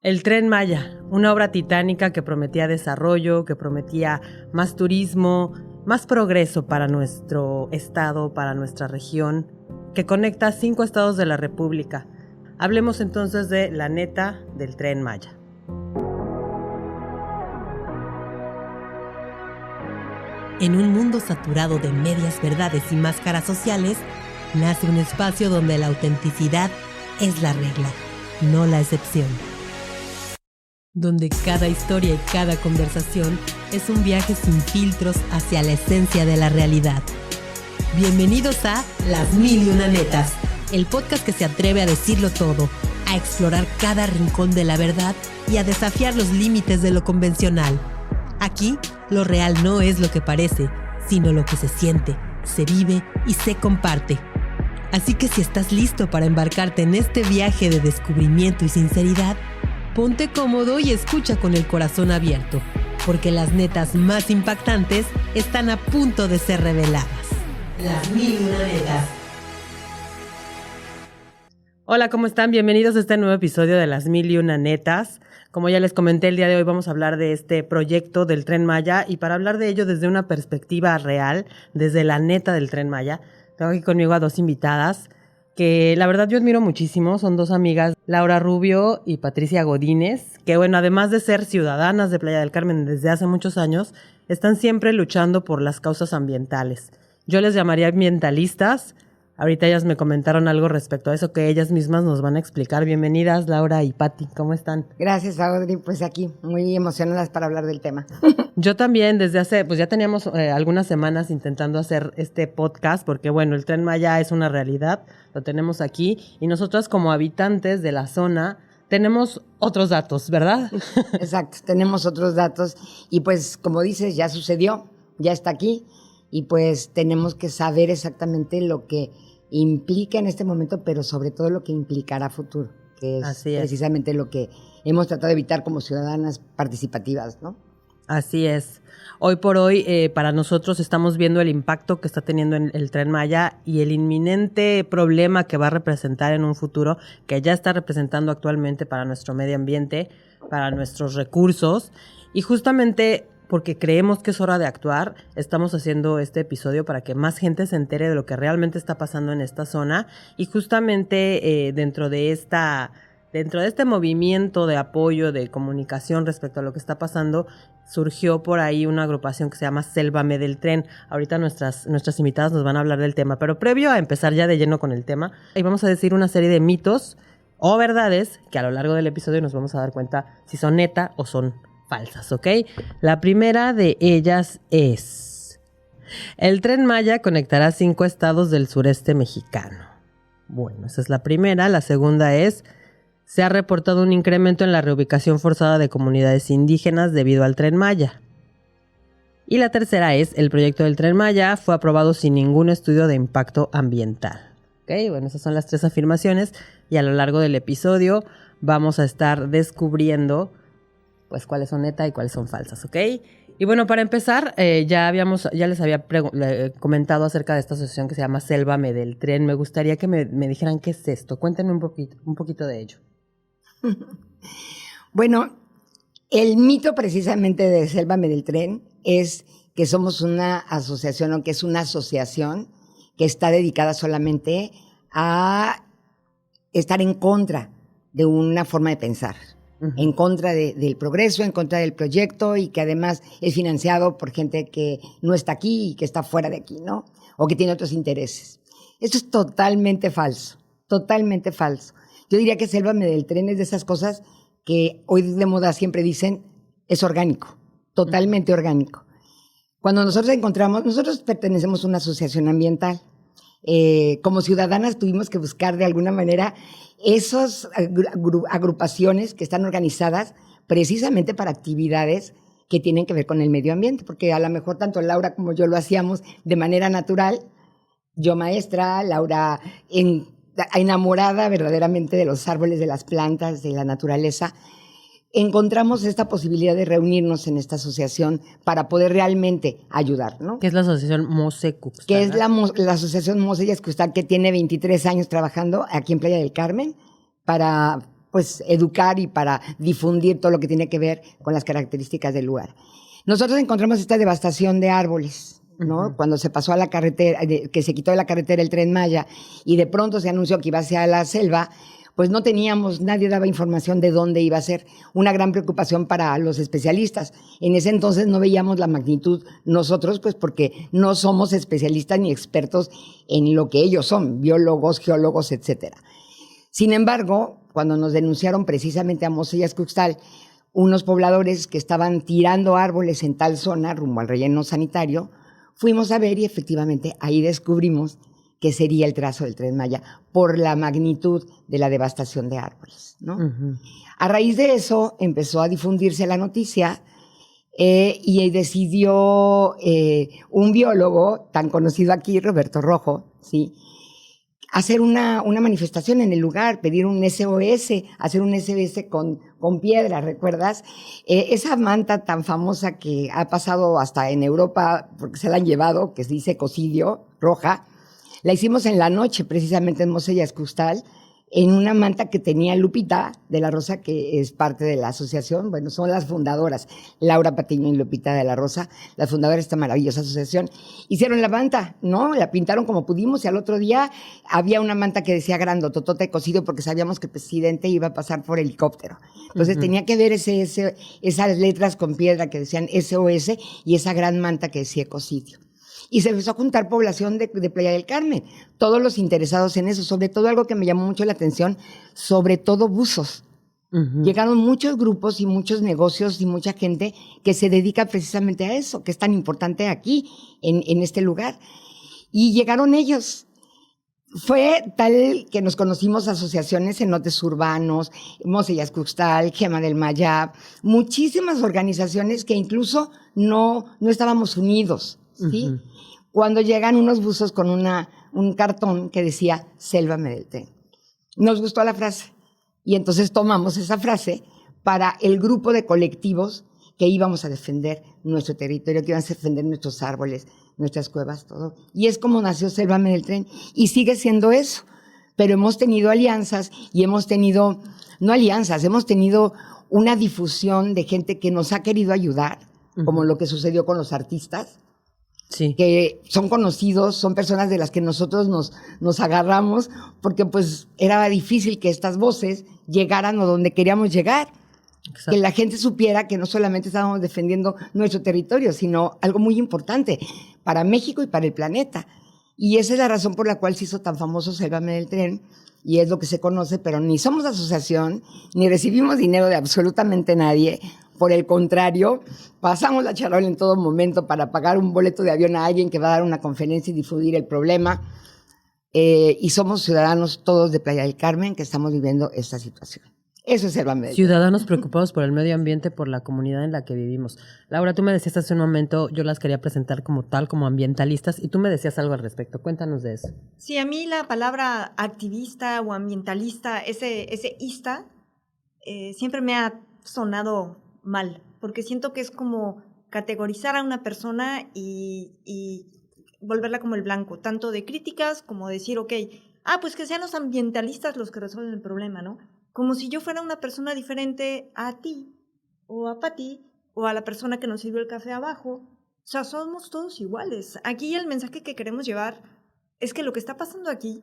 El Tren Maya, una obra titánica que prometía desarrollo, que prometía más turismo, más progreso para nuestro estado, para nuestra región, que conecta a 5 estados de la República. Hablemos entonces de la neta del Tren Maya. En un mundo saturado de medias verdades y máscaras sociales, nace un espacio donde la autenticidad es la regla, no la excepción. Donde cada historia y cada conversación es un viaje sin filtros hacia la esencia de la realidad. Bienvenidos a Las Mil y Una Netas, el podcast que se atreve a decirlo todo, a explorar cada rincón de la verdad y a desafiar los límites de lo convencional. Aquí, lo real no es lo que parece, sino lo que se siente, se vive y se comparte. Así que si estás listo para embarcarte en este viaje de descubrimiento y sinceridad, ponte cómodo y escucha con el corazón abierto, porque las netas más impactantes están a punto de ser reveladas. Las Mil y Una Netas. Hola, ¿cómo están? Bienvenidos a este nuevo episodio de Las Mil y Una Netas. Como ya les comenté, el día de hoy vamos a hablar de este proyecto del Tren Maya, y para hablar de ello desde una perspectiva real, desde la neta del Tren Maya, tengo aquí conmigo a dos invitadas que la verdad yo admiro muchísimo. Son dos amigas, Laura Rubio y Patricia Godínez, que bueno, además de ser ciudadanas de Playa del Carmen desde hace muchos años, están siempre luchando por las causas ambientales. Yo les llamaría ambientalistas. Ahorita ellas me comentaron algo respecto a eso que ellas mismas nos van a explicar. Bienvenidas, Laura y Pati, ¿cómo están? Gracias, Audrey, pues aquí, muy emocionadas para hablar del tema. Yo también, desde hace, pues ya teníamos algunas semanas intentando hacer este podcast, porque bueno, el Tren Maya es una realidad, lo tenemos aquí, y nosotras como habitantes de la zona tenemos otros datos, ¿verdad? Exacto, tenemos otros datos, y pues como dices, ya sucedió, ya está aquí, y pues tenemos que saber exactamente lo que implica en este momento, pero sobre todo lo que implicará a futuro, que es precisamente lo que hemos tratado de evitar como ciudadanas participativas, ¿no? Así es. Hoy por hoy, para nosotros estamos viendo el impacto que está teniendo en el Tren Maya y el inminente problema que va a representar en un futuro, que ya está representando actualmente para nuestro medio ambiente, para nuestros recursos, y justamente porque creemos que es hora de actuar, estamos haciendo este episodio para que más gente se entere de lo que realmente está pasando en esta zona, y justamente dentro de este movimiento de apoyo, de comunicación respecto a lo que está pasando, surgió por ahí una agrupación que se llama Sélvame del Tren. Ahorita nuestras invitadas nos van a hablar del tema, pero previo a empezar ya de lleno con el tema, ahí vamos a decir una serie de mitos o verdades que a lo largo del episodio nos vamos a dar cuenta si son neta o son falsas, ¿ok? La primera de ellas es: el Tren Maya conectará 5 estados del sureste mexicano. Bueno, esa es la primera. La segunda es: se ha reportado un incremento en la reubicación forzada de comunidades indígenas debido al Tren Maya. Y la tercera es: el proyecto del Tren Maya fue aprobado sin ningún estudio de impacto ambiental. ¿Ok? Bueno, esas son las 3 afirmaciones, y a lo largo del episodio vamos a estar descubriendo pues cuáles son neta y cuáles son falsas, ¿ok? Y bueno, para empezar, ya les había comentado acerca de esta asociación que se llama Sélvame del Tren. Me gustaría que me dijeran qué es esto. Cuéntenme un poquito de ello. Bueno, el mito precisamente de Sélvame del Tren es que somos una asociación, o que es una asociación que está dedicada solamente a estar en contra de una forma de pensar. Uh-huh. En contra del progreso, en contra del proyecto, y que además es financiado por gente que no está aquí y que está fuera de aquí, ¿no? O que tiene otros intereses. Esto es totalmente falso, totalmente falso. Yo diría que Sélvame del Tren es de esas cosas que hoy de moda siempre dicen es orgánico, totalmente orgánico. Cuando nosotros pertenecemos a una asociación ambiental. Como ciudadanas tuvimos que buscar de alguna manera esas agrupaciones que están organizadas precisamente para actividades que tienen que ver con el medio ambiente, porque a lo mejor tanto Laura como yo lo hacíamos de manera natural, yo maestra, Laura enamorada verdaderamente de los árboles, de las plantas, de la naturaleza. Encontramos esta posibilidad de reunirnos en esta asociación para poder realmente ayudar, ¿no? ¿Qué es la asociación Mose-Cuxtla? Que es la asociación Mose-Cuxtla, que tiene 23 años trabajando aquí en Playa del Carmen para pues educar y para difundir todo lo que tiene que ver con las características del lugar. Nosotros encontramos esta devastación de árboles, ¿no? Cuando se pasó a la carretera, que se quitó de la carretera el Tren Maya y de pronto se anunció que iba hacia la selva, pues no teníamos, nadie daba información de dónde iba a ser. Una gran preocupación para los especialistas. En ese entonces no veíamos la magnitud nosotros, pues porque no somos especialistas ni expertos en lo que ellos son, biólogos, geólogos, etcétera. Sin embargo, cuando nos denunciaron precisamente a Mos Ayazcuxtal, unos pobladores que estaban tirando árboles en tal zona rumbo al relleno sanitario, fuimos a ver y efectivamente ahí descubrimos que sería el trazo del Tren Maya por la magnitud de la devastación de árboles, ¿no? A raíz de eso empezó a difundirse la noticia y decidió un biólogo tan conocido aquí, Roberto Rojo, ¿sí?, hacer una manifestación en el lugar, pedir un SOS, hacer un SOS con piedra, ¿recuerdas? Esa manta tan famosa que ha pasado hasta en Europa, porque se la han llevado, que se dice ecocidio, roja, la hicimos en la noche, precisamente en Mos Ayazcuxtal, en una manta que tenía Lupita de la Rosa, que es parte de la asociación. Bueno, son las fundadoras, Laura Patiño y Lupita de la Rosa, las fundadoras de esta maravillosa asociación. Hicieron la manta, ¿no? La pintaron como pudimos y al otro día había una manta que decía grandototota de cocido porque sabíamos que el presidente iba a pasar por helicóptero. Entonces tenía que ver esas letras con piedra que decían SOS y esa gran manta que decía ecocidio. Y se empezó a juntar población de Playa del Carmen, todos los interesados en eso, sobre todo algo que me llamó mucho la atención, sobre todo buzos. Llegaron muchos grupos y muchos negocios y mucha gente que se dedica precisamente a eso, que es tan importante aquí, en este lugar. Y llegaron ellos. Fue tal que nos conocimos asociaciones, cenotes urbanos, Mos Ayazcuxtal, Gema del Mayab, muchísimas organizaciones que incluso no estábamos unidos, ¿sí? Cuando llegan unos buzos con un cartón que decía Sélvame del Tren. Nos gustó la frase y entonces tomamos esa frase para el grupo de colectivos que íbamos a defender nuestro territorio, que íbamos a defender nuestros árboles, nuestras cuevas, todo. Y es como nació Sélvame del Tren y sigue siendo eso. Pero hemos tenido alianzas y hemos tenido una difusión de gente que nos ha querido ayudar, como lo que sucedió con los artistas. Sí. Que son conocidos, son personas de las que nosotros nos agarramos, porque pues era difícil que estas voces llegaran a donde queríamos llegar. Exacto. Que la gente supiera que no solamente estábamos defendiendo nuestro territorio, sino algo muy importante para México y para el planeta. Y esa es la razón por la cual se hizo tan famoso Sélvame del Tren, y es lo que se conoce, pero ni somos asociación, ni recibimos dinero de absolutamente nadie. Por el contrario, pasamos la charola en todo momento para pagar un boleto de avión a alguien que va a dar una conferencia y difundir el problema. Y somos ciudadanos todos de Playa del Carmen que estamos viviendo esta situación. Eso es Sélvame del Tren. Ciudadanos preocupados por el medio ambiente, por la comunidad en la que vivimos. Laura, tú me decías hace un momento, yo las quería presentar como tal, como ambientalistas, y tú me decías algo al respecto. Cuéntanos de eso. Sí, a mí la palabra activista o ambientalista, ese ista, siempre me ha sonado mal, porque siento que es como categorizar a una persona y volverla como el blanco, tanto de críticas como decir, pues que sean los ambientalistas los que resuelven el problema, ¿no? Como si yo fuera una persona diferente a ti, o a Pati, o a la persona que nos sirvió el café abajo. O sea, somos todos iguales. Aquí el mensaje que queremos llevar es que lo que está pasando aquí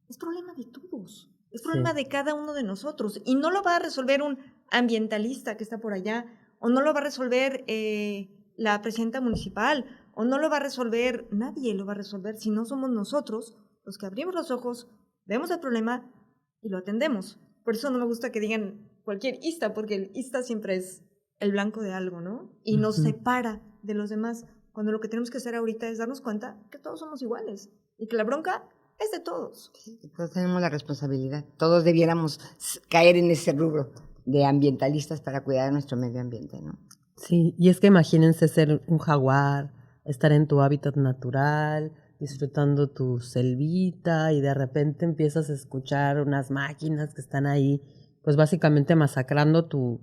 es problema de todos. Es problema de cada uno de nosotros. Y no lo va a resolver un ambientalista que está por allá, o no lo va a resolver la presidenta municipal, o no lo va a resolver, nadie lo va a resolver si no somos nosotros los que abrimos los ojos, vemos el problema y lo atendemos. Por eso no me gusta que digan cualquier ista, porque el ista siempre es el blanco de algo, ¿no? Y nos separa de los demás, cuando lo que tenemos que hacer ahorita es darnos cuenta que todos somos iguales y que la bronca es de todos. Todos tenemos la responsabilidad. Todos debiéramos caer en ese rubro de ambientalistas para cuidar de nuestro medio ambiente, ¿no? Sí, y es que imagínense ser un jaguar, estar en tu hábitat natural, disfrutando tu selvita, y de repente empiezas a escuchar unas máquinas que están ahí, pues básicamente masacrando tu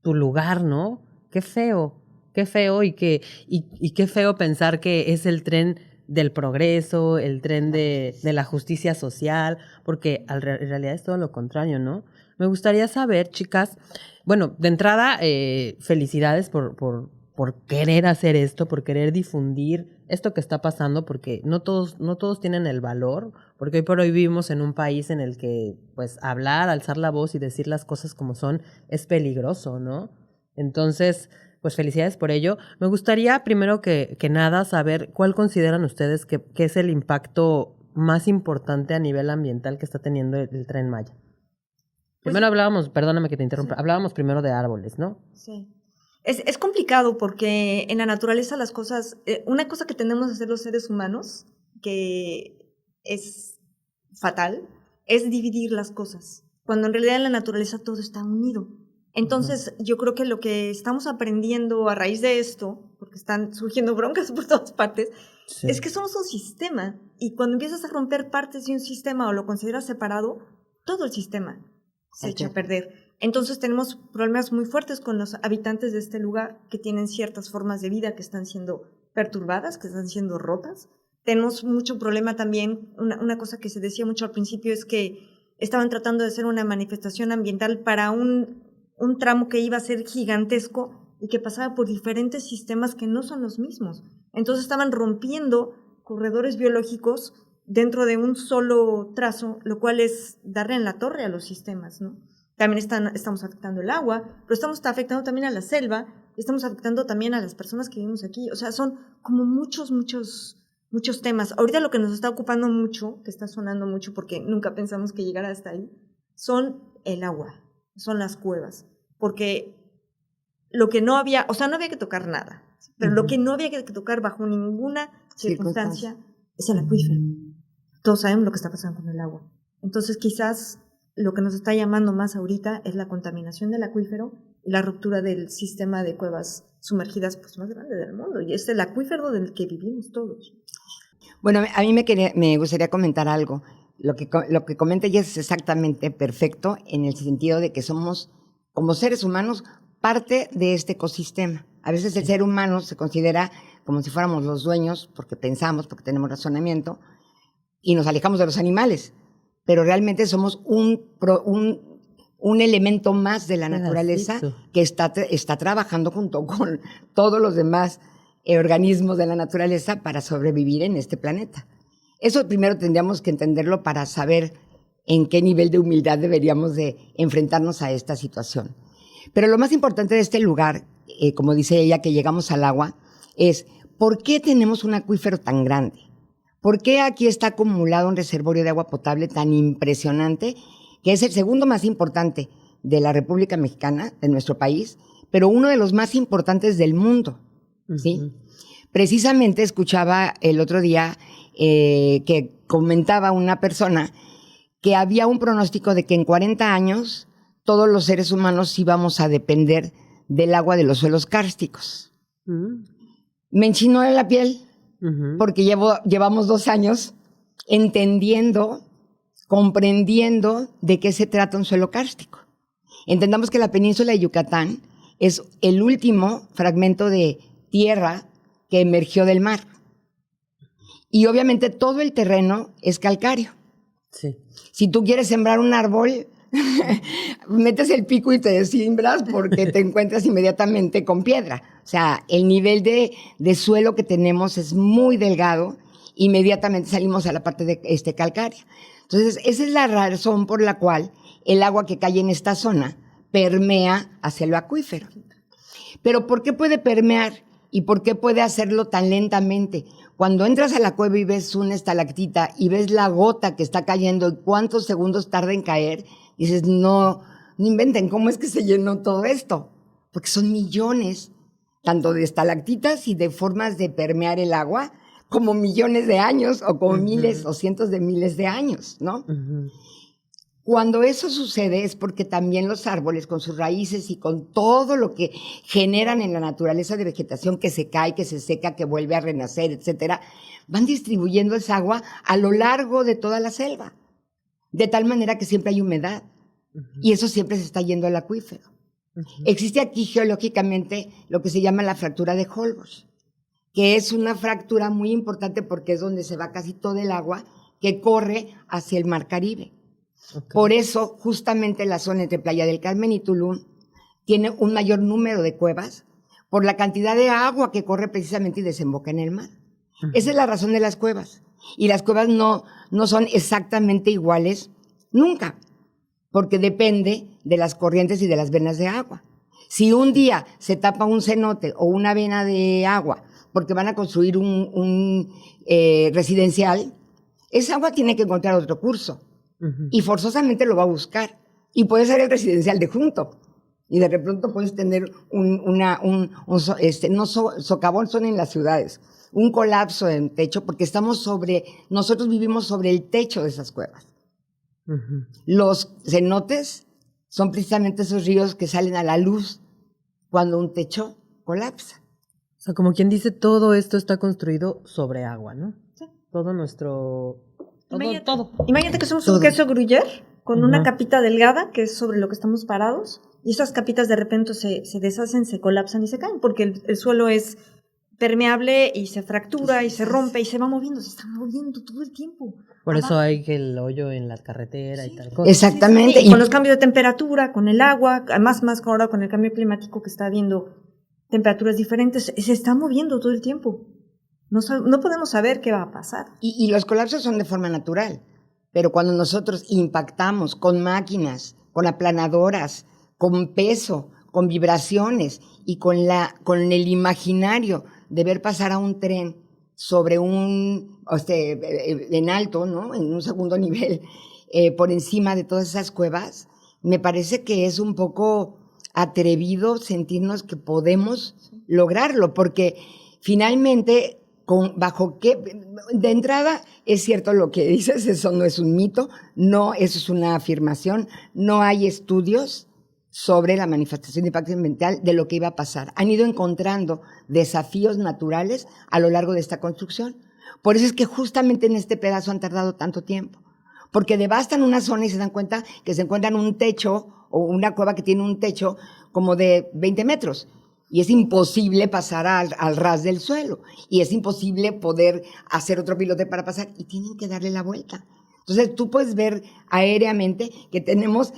lugar, ¿no? Qué feo y qué feo pensar que es el tren del progreso, el tren de la justicia social, porque en realidad es todo lo contrario, ¿no? Me gustaría saber, chicas, bueno, de entrada, felicidades por querer hacer esto, por querer difundir esto que está pasando, porque no todos tienen el valor, porque hoy por hoy vivimos en un país en el que, pues, hablar, alzar la voz y decir las cosas como son es peligroso, ¿no? Entonces, pues felicidades por ello. Me gustaría, primero que nada, saber cuál consideran ustedes que es el impacto más importante a nivel ambiental que está teniendo el Tren Maya. Primero hablábamos, perdóname que te interrumpa, hablábamos primero de árboles, ¿no? Sí. Es complicado porque en la naturaleza las cosas, una cosa que tenemos que hacer los seres humanos, que es fatal, es dividir las cosas, cuando en realidad en la naturaleza todo está unido. Entonces, yo creo que lo que estamos aprendiendo a raíz de esto, porque están surgiendo broncas por todas partes, es que somos un sistema, y cuando empiezas a romper partes de un sistema o lo consideras separado, todo el sistema se echa a perder. Entonces tenemos problemas muy fuertes con los habitantes de este lugar que tienen ciertas formas de vida que están siendo perturbadas, que están siendo rotas. Tenemos mucho problema también, una cosa que se decía mucho al principio es que estaban tratando de hacer una manifestación ambiental para un tramo que iba a ser gigantesco y que pasaba por diferentes sistemas que no son los mismos. Entonces estaban rompiendo corredores biológicos dentro de un solo trazo, lo cual es darle en la torre a los sistemas, ¿no? También estamos afectando el agua, pero estamos afectando también a la selva, estamos afectando también a las personas que vivimos aquí. O sea, son como muchos temas. Ahorita lo que nos está ocupando mucho, que está sonando mucho porque nunca pensamos que llegara hasta ahí, son el agua, son las cuevas. Porque lo que no había, o sea, no había que tocar nada, pero lo que no había que tocar bajo ninguna circunstancia es el acuífero. Todos sabemos lo que está pasando con el agua. Entonces, quizás lo que nos está llamando más ahorita es la contaminación del acuífero y la ruptura del sistema de cuevas sumergidas pues, más grande del mundo. Y es el acuífero del que vivimos todos. Bueno, a mí me gustaría comentar algo. Lo que comenta ella es exactamente perfecto en el sentido de que somos, como seres humanos, parte de este ecosistema. A veces el ser humano se considera como si fuéramos los dueños, porque pensamos, porque tenemos razonamiento, y nos alejamos de los animales. Pero realmente somos un elemento más de la naturaleza que está trabajando junto con todos los demás organismos de la naturaleza para sobrevivir en este planeta. Eso primero tendríamos que entenderlo para saber en qué nivel de humildad deberíamos de enfrentarnos a esta situación. Pero lo más importante de este lugar, como dice ella, que llegamos al agua, es ¿por qué tenemos un acuífero tan grande? ¿Por qué aquí está acumulado un reservorio de agua potable tan impresionante, que es el segundo más importante de la República Mexicana, de nuestro país, pero uno de los más importantes del mundo? ¿Sí? Precisamente escuchaba el otro día que comentaba una persona que había un pronóstico de que en 40 años todos los seres humanos íbamos a depender del agua de los suelos kársticos. Me enchinó la piel. Porque llevamos 2 años entendiendo, comprendiendo de qué se trata un suelo kárstico. Entendamos que la península de Yucatán es el último fragmento de tierra que emergió del mar. Y obviamente todo el terreno es calcáreo. Sí. Si tú quieres sembrar un árbol, metes el pico y te siembras porque te encuentras inmediatamente con piedra. O sea, el nivel de suelo que tenemos es muy delgado, inmediatamente salimos a la parte de calcárea. Entonces, esa es la razón por la cual el agua que cae en esta zona permea hacia el acuífero. Pero ¿por qué puede permear y por qué puede hacerlo tan lentamente? Cuando entras a la cueva y ves una estalactita y ves la gota que está cayendo y cuántos segundos tarda en caer, dices, no inventen, ¿cómo es que se llenó todo esto? Porque son millones, tanto de estalactitas y de formas de permear el agua, como millones de años, o como miles o cientos de miles de años, ¿no? Cuando eso sucede es porque también los árboles, con sus raíces y con todo lo que generan en la naturaleza de vegetación, que se cae, que se seca, que vuelve a renacer, etcétera, van distribuyendo esa agua a lo largo de toda la selva, de tal manera que siempre hay humedad, y eso siempre se está yendo al acuífero. Existe aquí geológicamente lo que se llama la fractura de Holbox, que es una fractura muy importante porque es donde se va casi todo el agua que corre hacia el mar Caribe. Okay. Por eso, justamente la zona entre Playa del Carmen y Tulum tiene un mayor número de cuevas por la cantidad de agua que corre precisamente y desemboca en el mar. Esa es la razón de las cuevas. Y las cuevas no son exactamente iguales nunca, porque depende de las corrientes y de las venas de agua. Si un día se tapa un cenote o una vena de agua porque van a construir un residencial, esa agua tiene que encontrar otro curso. Y forzosamente lo va a buscar. Y puede ser el residencial de junto. Y de repente puedes tener socavón son en las ciudades, un colapso en techo, porque nosotros vivimos sobre el techo de esas cuevas. Los cenotes son precisamente esos ríos que salen a la luz cuando un techo colapsa. O sea, como quien dice, todo esto está construido sobre agua, ¿no? Sí. Todo nuestro... Imagínate que somos un queso gruyère con una capita delgada que es sobre lo que estamos parados, y esas capitas de repente se deshacen, se colapsan y se caen porque el suelo es permeable y se fractura y se rompe y se va moviendo, se está moviendo todo el tiempo. Por eso hay que el hoyo en la carretera y tal cosa. Exactamente. Sí. Y con los cambios de temperatura, con el agua, además más ahora con el cambio climático que está habiendo temperaturas diferentes, se está moviendo todo el tiempo. No podemos saber qué va a pasar. Y los colapsos son de forma natural, pero cuando nosotros impactamos con máquinas, con aplanadoras, con peso, con vibraciones y con el imaginario de ver pasar a un tren sobre en alto, ¿no? En un segundo nivel, por encima de todas esas cuevas, me parece que es un poco atrevido sentirnos que podemos lograrlo, porque finalmente, de entrada, es cierto lo que dices, eso no es un mito, no, eso es una afirmación, no hay estudios sobre la manifestación de impacto ambiental de lo que iba a pasar. Han ido encontrando desafíos naturales a lo largo de esta construcción. Por eso es que justamente en este pedazo han tardado tanto tiempo, porque devastan una zona y se dan cuenta que se encuentran un techo o una cueva que tiene un techo como de 20 metros. Y es imposible pasar al ras del suelo. Y es imposible poder hacer otro pilote para pasar. Y tienen que darle la vuelta. Entonces tú puedes ver aéreamente que tenemos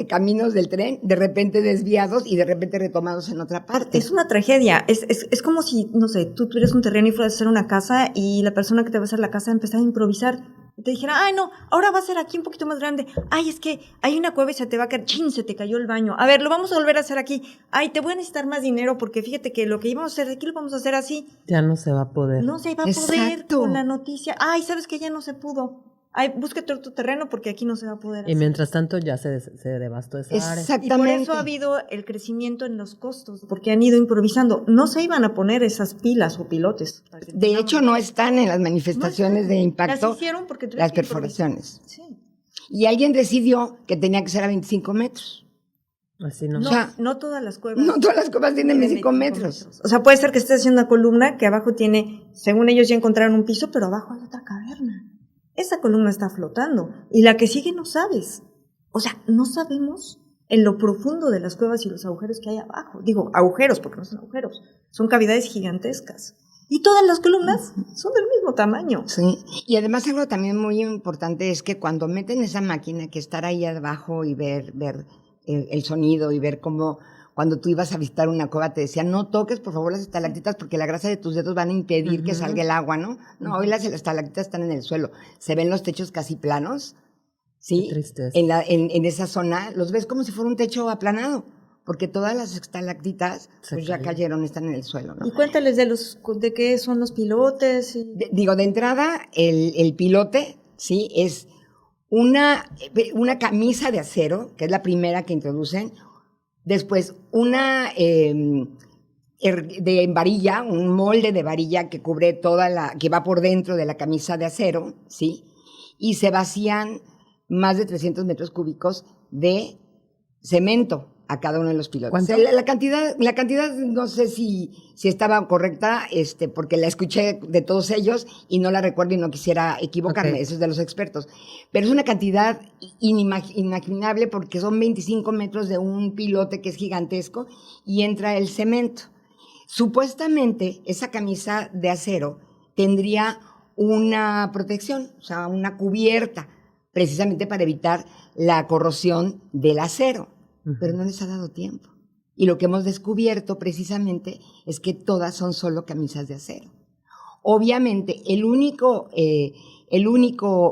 caminos del tren de repente desviados y de repente retomados en otra parte. Es una tragedia. Es como si, no sé, tú tuvieras un terreno y fueras a hacer una casa y la persona que te va a hacer la casa empezara a improvisar. Y te dijera, ay no, ahora va a ser aquí un poquito más grande. Ay, es que hay una cueva y se te va a caer. ¡Chin! Se te cayó el baño. A ver, lo vamos a volver a hacer aquí. Ay, te voy a necesitar más dinero porque fíjate que lo que íbamos a hacer aquí lo vamos a hacer así. Ya no se va a poder. No se va a poder con la noticia. Ay, ¿sabes que ya no se pudo? Ay, búsquete otro terreno porque aquí no se va a poder hacer. Y mientras tanto ya se devastó esa área. Exactamente. Y por eso ha habido el crecimiento en los costos, porque han ido improvisando. No se iban a poner esas pilas o pilotes. De hecho, no están en las manifestaciones de impacto las hicieron porque las perforaciones. Sí. Y alguien decidió que tenía que ser a 25 metros. Así no. No todas las cuevas. No todas las cuevas tienen 25 metros. O sea, puede ser que estés haciendo una columna que abajo tiene, según ellos ya encontraron un piso, pero abajo hay otra caverna. Esa columna está flotando y la que sigue no sabes. O sea, no sabemos en lo profundo de las cuevas y los agujeros que hay abajo. Digo, agujeros porque no son agujeros, son cavidades gigantescas. Y todas las columnas son del mismo tamaño. Sí, y además algo también muy importante es que cuando meten esa máquina, que estar ahí abajo y ver el sonido y ver cómo... Cuando tú ibas a visitar una cueva te decían, no toques por favor las estalactitas porque la grasa de tus dedos van a impedir que salga el agua, ¿no? No, hoy las estalactitas están en el suelo. Se ven los techos casi planos, ¿sí? Qué tristeza. En esa zona los ves como si fuera un techo aplanado, porque todas las estalactitas pues ya cayeron, están en el suelo, ¿no? Y cuéntales de qué son los pilotes. De entrada, el pilote, ¿sí? Es una camisa de acero, que es la primera que introducen. Después, una de varilla, un molde de varilla que cubre que va por dentro de la camisa de acero, ¿sí? Y se vacían más de 300 metros cúbicos de cemento a cada uno de los pilotes. ¿Cuánto? La cantidad no sé si estaba correcta, porque la escuché de todos ellos y no la recuerdo y no quisiera equivocarme, okay. Eso es de los expertos. Pero es una cantidad inimaginable porque son 25 metros de un pilote que es gigantesco y entra el cemento. Supuestamente esa camisa de acero tendría una protección, o sea, una cubierta precisamente para evitar la corrosión del acero, pero no les ha dado tiempo. Y lo que hemos descubierto precisamente es que todas son solo camisas de acero. Obviamente, el único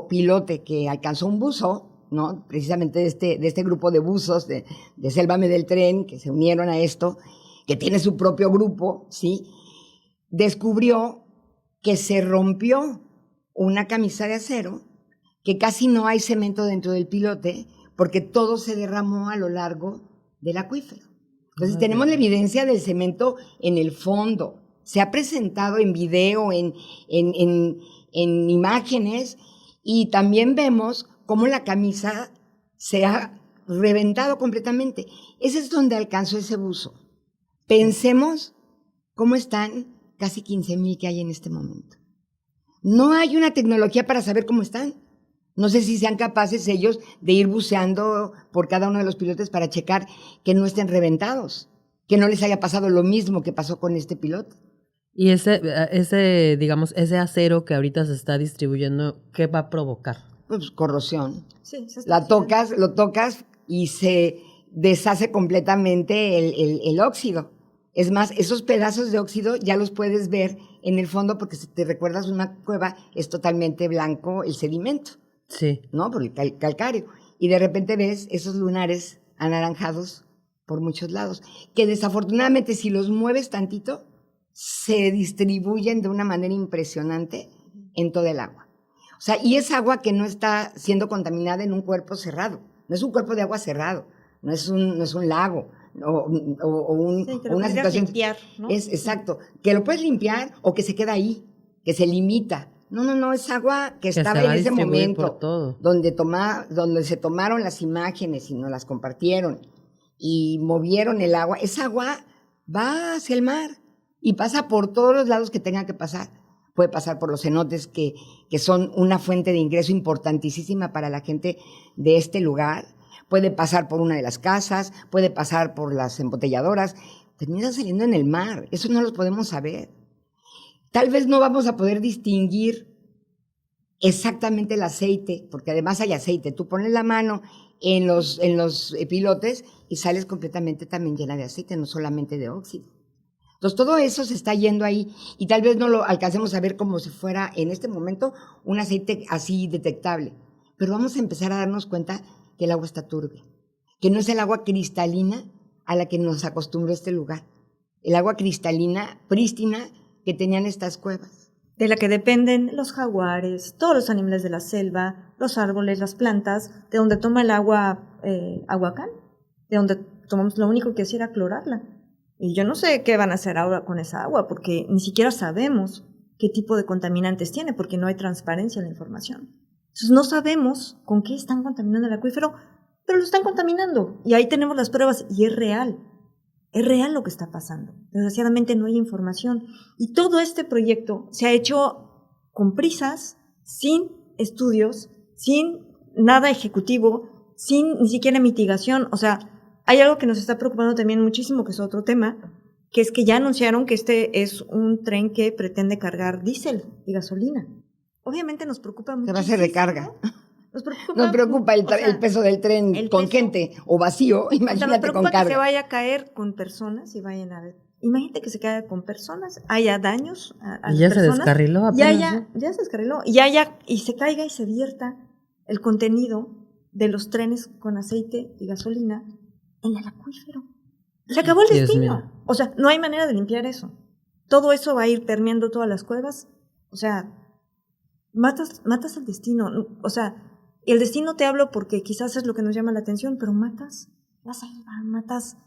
pilote que alcanzó un buzo, ¿no? Precisamente de este grupo de buzos de Sélvame del Tren, que se unieron a esto, que tiene su propio grupo, ¿sí? Descubrió que se rompió una camisa de acero, que casi no hay cemento dentro del pilote, porque todo se derramó a lo largo del acuífero. Entonces tenemos la evidencia del cemento en el fondo. Se ha presentado en video, en imágenes, y también vemos cómo la camisa se ha reventado completamente. Ese es donde alcanzó ese buzo. Pensemos cómo están casi 15,000 que hay en este momento. No hay una tecnología para saber cómo están. No sé si sean capaces ellos de ir buceando por cada uno de los pilotes para checar que no estén reventados, que no les haya pasado lo mismo que pasó con este piloto. Y digamos, ese acero que ahorita se está distribuyendo, ¿qué va a provocar? Pues corrosión. Sí, lo tocas y se deshace completamente el óxido. Es más, esos pedazos de óxido ya los puedes ver en el fondo, porque si te recuerdas, una cueva es totalmente blanco el sedimento. Sí. ¿No? Por el calcáreo. Y de repente ves esos lunares anaranjados por muchos lados, que desafortunadamente si los mueves tantito, se distribuyen de una manera impresionante en todo el agua. O sea, y es agua que no está siendo contaminada en un cuerpo cerrado. No es un cuerpo de agua cerrado, no es un lago o una situación. Limpiar, ¿no? Es exacto, que lo puedes limpiar o que se queda ahí, que se limita. No, es agua que estaba en ese momento, donde se tomaron las imágenes y nos las compartieron y movieron el agua. Esa agua va hacia el mar y pasa por todos los lados que tenga que pasar. Puede pasar por los cenotes, que son una fuente de ingreso importantísima para la gente de este lugar. Puede pasar por una de las casas, puede pasar por las embotelladoras. Termina saliendo en el mar. Eso no lo podemos saber. Tal vez no vamos a poder distinguir exactamente el aceite, porque además hay aceite. Tú pones la mano en los pilotes y sales completamente también llena de aceite, no solamente de óxido. Entonces todo eso se está yendo ahí y tal vez no lo alcancemos a ver como si fuera en este momento un aceite así detectable. Pero vamos a empezar a darnos cuenta que el agua está turbia, que no es el agua cristalina a la que nos acostumbró este lugar. El agua cristalina, prístina, que tenían estas cuevas. De la que dependen los jaguares, todos los animales de la selva, los árboles, las plantas, de donde toma el agua Aguacán, de donde tomamos, lo único que hacía era clorarla. Y yo no sé qué van a hacer ahora con esa agua, porque ni siquiera sabemos qué tipo de contaminantes tiene, porque no hay transparencia en la información. Entonces no sabemos con qué están contaminando el acuífero, pero lo están contaminando. Y ahí tenemos las pruebas y es real. Es real lo que está pasando. Desgraciadamente no hay información. Y todo este proyecto se ha hecho con prisas, sin estudios, sin nada ejecutivo, sin ni siquiera mitigación. O sea, hay algo que nos está preocupando también muchísimo, que es otro tema, que es que ya anunciaron que este es un tren que pretende cargar diésel y gasolina. Obviamente nos preocupa mucho. Se va a hacer recarga. Nos preocupa el peso del tren con gente o vacío, imagínate con carga. Que se vaya a caer con personas y vayan a ver. Imagínate que se caiga con personas, haya daños a las ya personas. Se descarriló apenas, ya se descarriló. Y se caiga y se vierta el contenido de los trenes con aceite y gasolina en el acuífero. Se acabó el destino. O sea, no hay manera de limpiar eso. Todo eso va a ir permeando todas las cuevas. O sea, matas el destino. O sea, y el destino te hablo porque quizás es lo que nos llama la atención, pero matas la selva, matas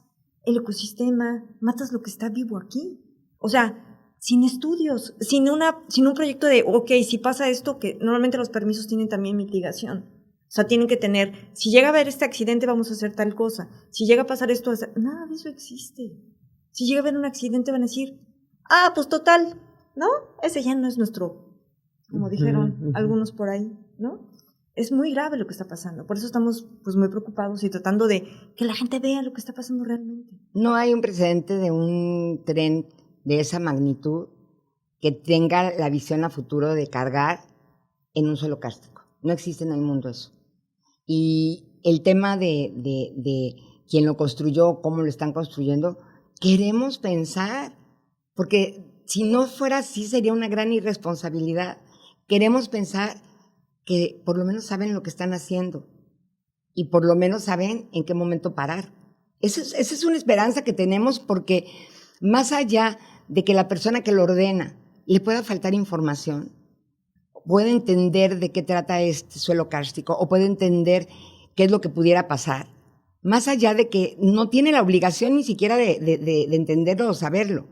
el ecosistema, matas lo que está vivo aquí. O sea, sin estudios, sin un proyecto de, ok, si pasa esto, que normalmente los permisos tienen también mitigación. O sea, tienen que tener, si llega a haber este accidente, vamos a hacer tal cosa. Si llega a pasar esto, nada de eso existe. Si llega a haber un accidente, van a decir, pues total, ¿no? Ese ya no es nuestro, como dijeron algunos por ahí, ¿no? Es muy grave lo que está pasando. Por eso estamos pues muy preocupados y tratando de que la gente vea lo que está pasando realmente. No hay un precedente de un tren de esa magnitud que tenga la visión a futuro de cargar en un solo cástico. No existe en el mundo eso. Y el tema de quién lo construyó, cómo lo están construyendo, queremos pensar, porque si no fuera así sería una gran irresponsabilidad. Queremos pensar que por lo menos saben lo que están haciendo y por lo menos saben en qué momento parar. Esa es una esperanza que tenemos, porque más allá de que la persona que lo ordena le pueda faltar información, puede entender de qué trata este suelo kárstico o puede entender qué es lo que pudiera pasar, más allá de que no tiene la obligación ni siquiera de entenderlo o saberlo.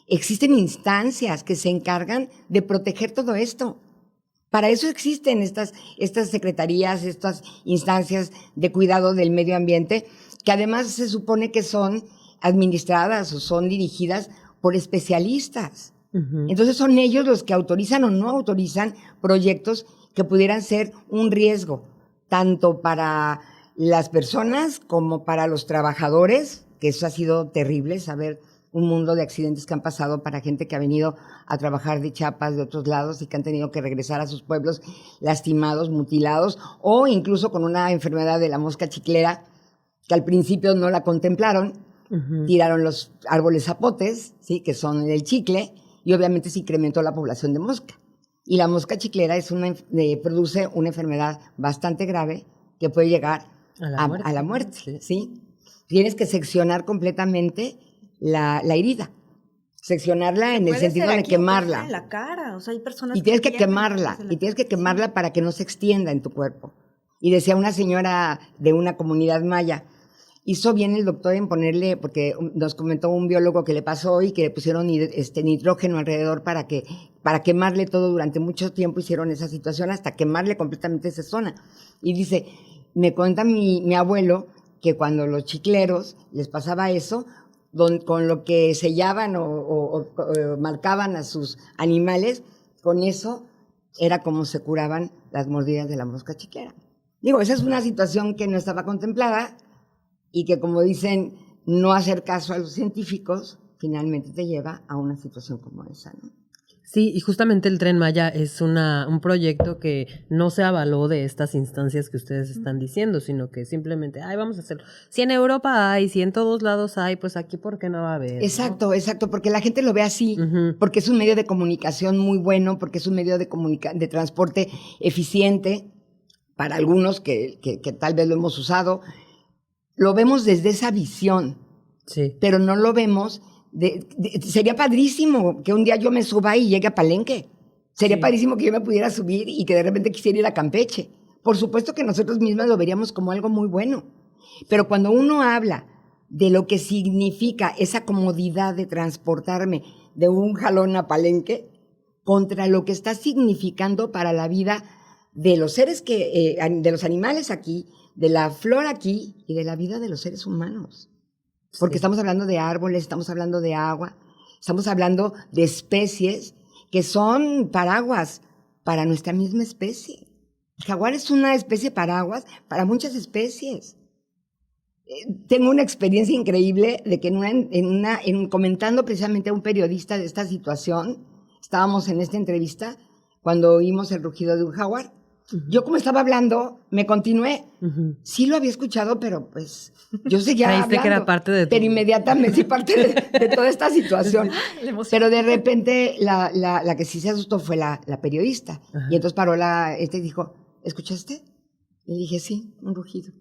Existen instancias que se encargan de proteger todo esto. Para eso existen estas secretarías, estas instancias de cuidado del medio ambiente, que además se supone que son administradas o son dirigidas por especialistas. Entonces son ellos los que autorizan o no autorizan proyectos que pudieran ser un riesgo, tanto para las personas como para los trabajadores, que eso ha sido terrible, saber un mundo de accidentes que han pasado para gente que ha venido a trabajar de Chiapas, de otros lados, y que han tenido que regresar a sus pueblos lastimados, mutilados, o incluso con una enfermedad de la mosca chiclera, que al principio no la contemplaron, tiraron los árboles zapotes, ¿sí?, que son el chicle, y obviamente se incrementó la población de mosca. Y la mosca chiclera produce una enfermedad bastante grave que puede llegar a la muerte, ¿sí? Tienes que seccionar completamente la herida. Seccionarla en el sentido de quemarla. En la cara, o sea, hay personas y tienes que quemarla, para que no se extienda en tu cuerpo. Y decía una señora de una comunidad maya, hizo bien el doctor en ponerle, porque nos comentó un biólogo que le pasó y que le pusieron nitrógeno alrededor para quemarle todo durante mucho tiempo. Hicieron esa situación hasta quemarle completamente esa zona. Y dice, me cuenta mi abuelo que cuando los chicleros les pasaba eso, con lo que sellaban o marcaban a sus animales, con eso era como se curaban las mordidas de la mosca chiclera. Digo, esa es una situación que no estaba contemplada y que, como dicen, no hacer caso a los científicos finalmente te lleva a una situación como esa, ¿no? Sí, y justamente el Tren Maya es un proyecto que no se avaló de estas instancias que ustedes están diciendo, sino que simplemente, vamos a hacerlo. Si en Europa hay, si en todos lados hay, pues aquí, ¿por qué no va a haber? Exacto, ¿no? exacto, porque la gente lo ve así, porque es un medio de comunicación muy bueno, porque es un medio de transporte eficiente para algunos que tal vez lo hemos usado. Lo vemos desde esa visión, sí, pero no lo vemos. Sería padrísimo que un día yo me suba y llegue a Palenque. Sería padrísimo que yo me pudiera subir y que de repente quisiera ir a Campeche. Por supuesto que nosotros mismos lo veríamos como algo muy bueno. Pero cuando uno habla de lo que significa esa comodidad de transportarme de un jalón a Palenque contra lo que está significando para la vida de los seres de los animales aquí, de la flora aquí y de la vida de los seres humanos. Porque estamos hablando de árboles, estamos hablando de agua, estamos hablando de especies que son paraguas para nuestra misma especie. El jaguar es una especie paraguas para muchas especies. Tengo una experiencia increíble de que comentando precisamente a un periodista de esta situación, estábamos en esta entrevista cuando oímos el rugido de un jaguar. Yo, como estaba hablando, me continué. Sí lo había escuchado, pero pues yo seguía hablando. Que era parte de pero inmediatamente sí parte de toda esta situación. Pero de repente la que sí se asustó fue la periodista. Y entonces paró y dijo, ¿escuchaste? Y dije, sí, un rugido.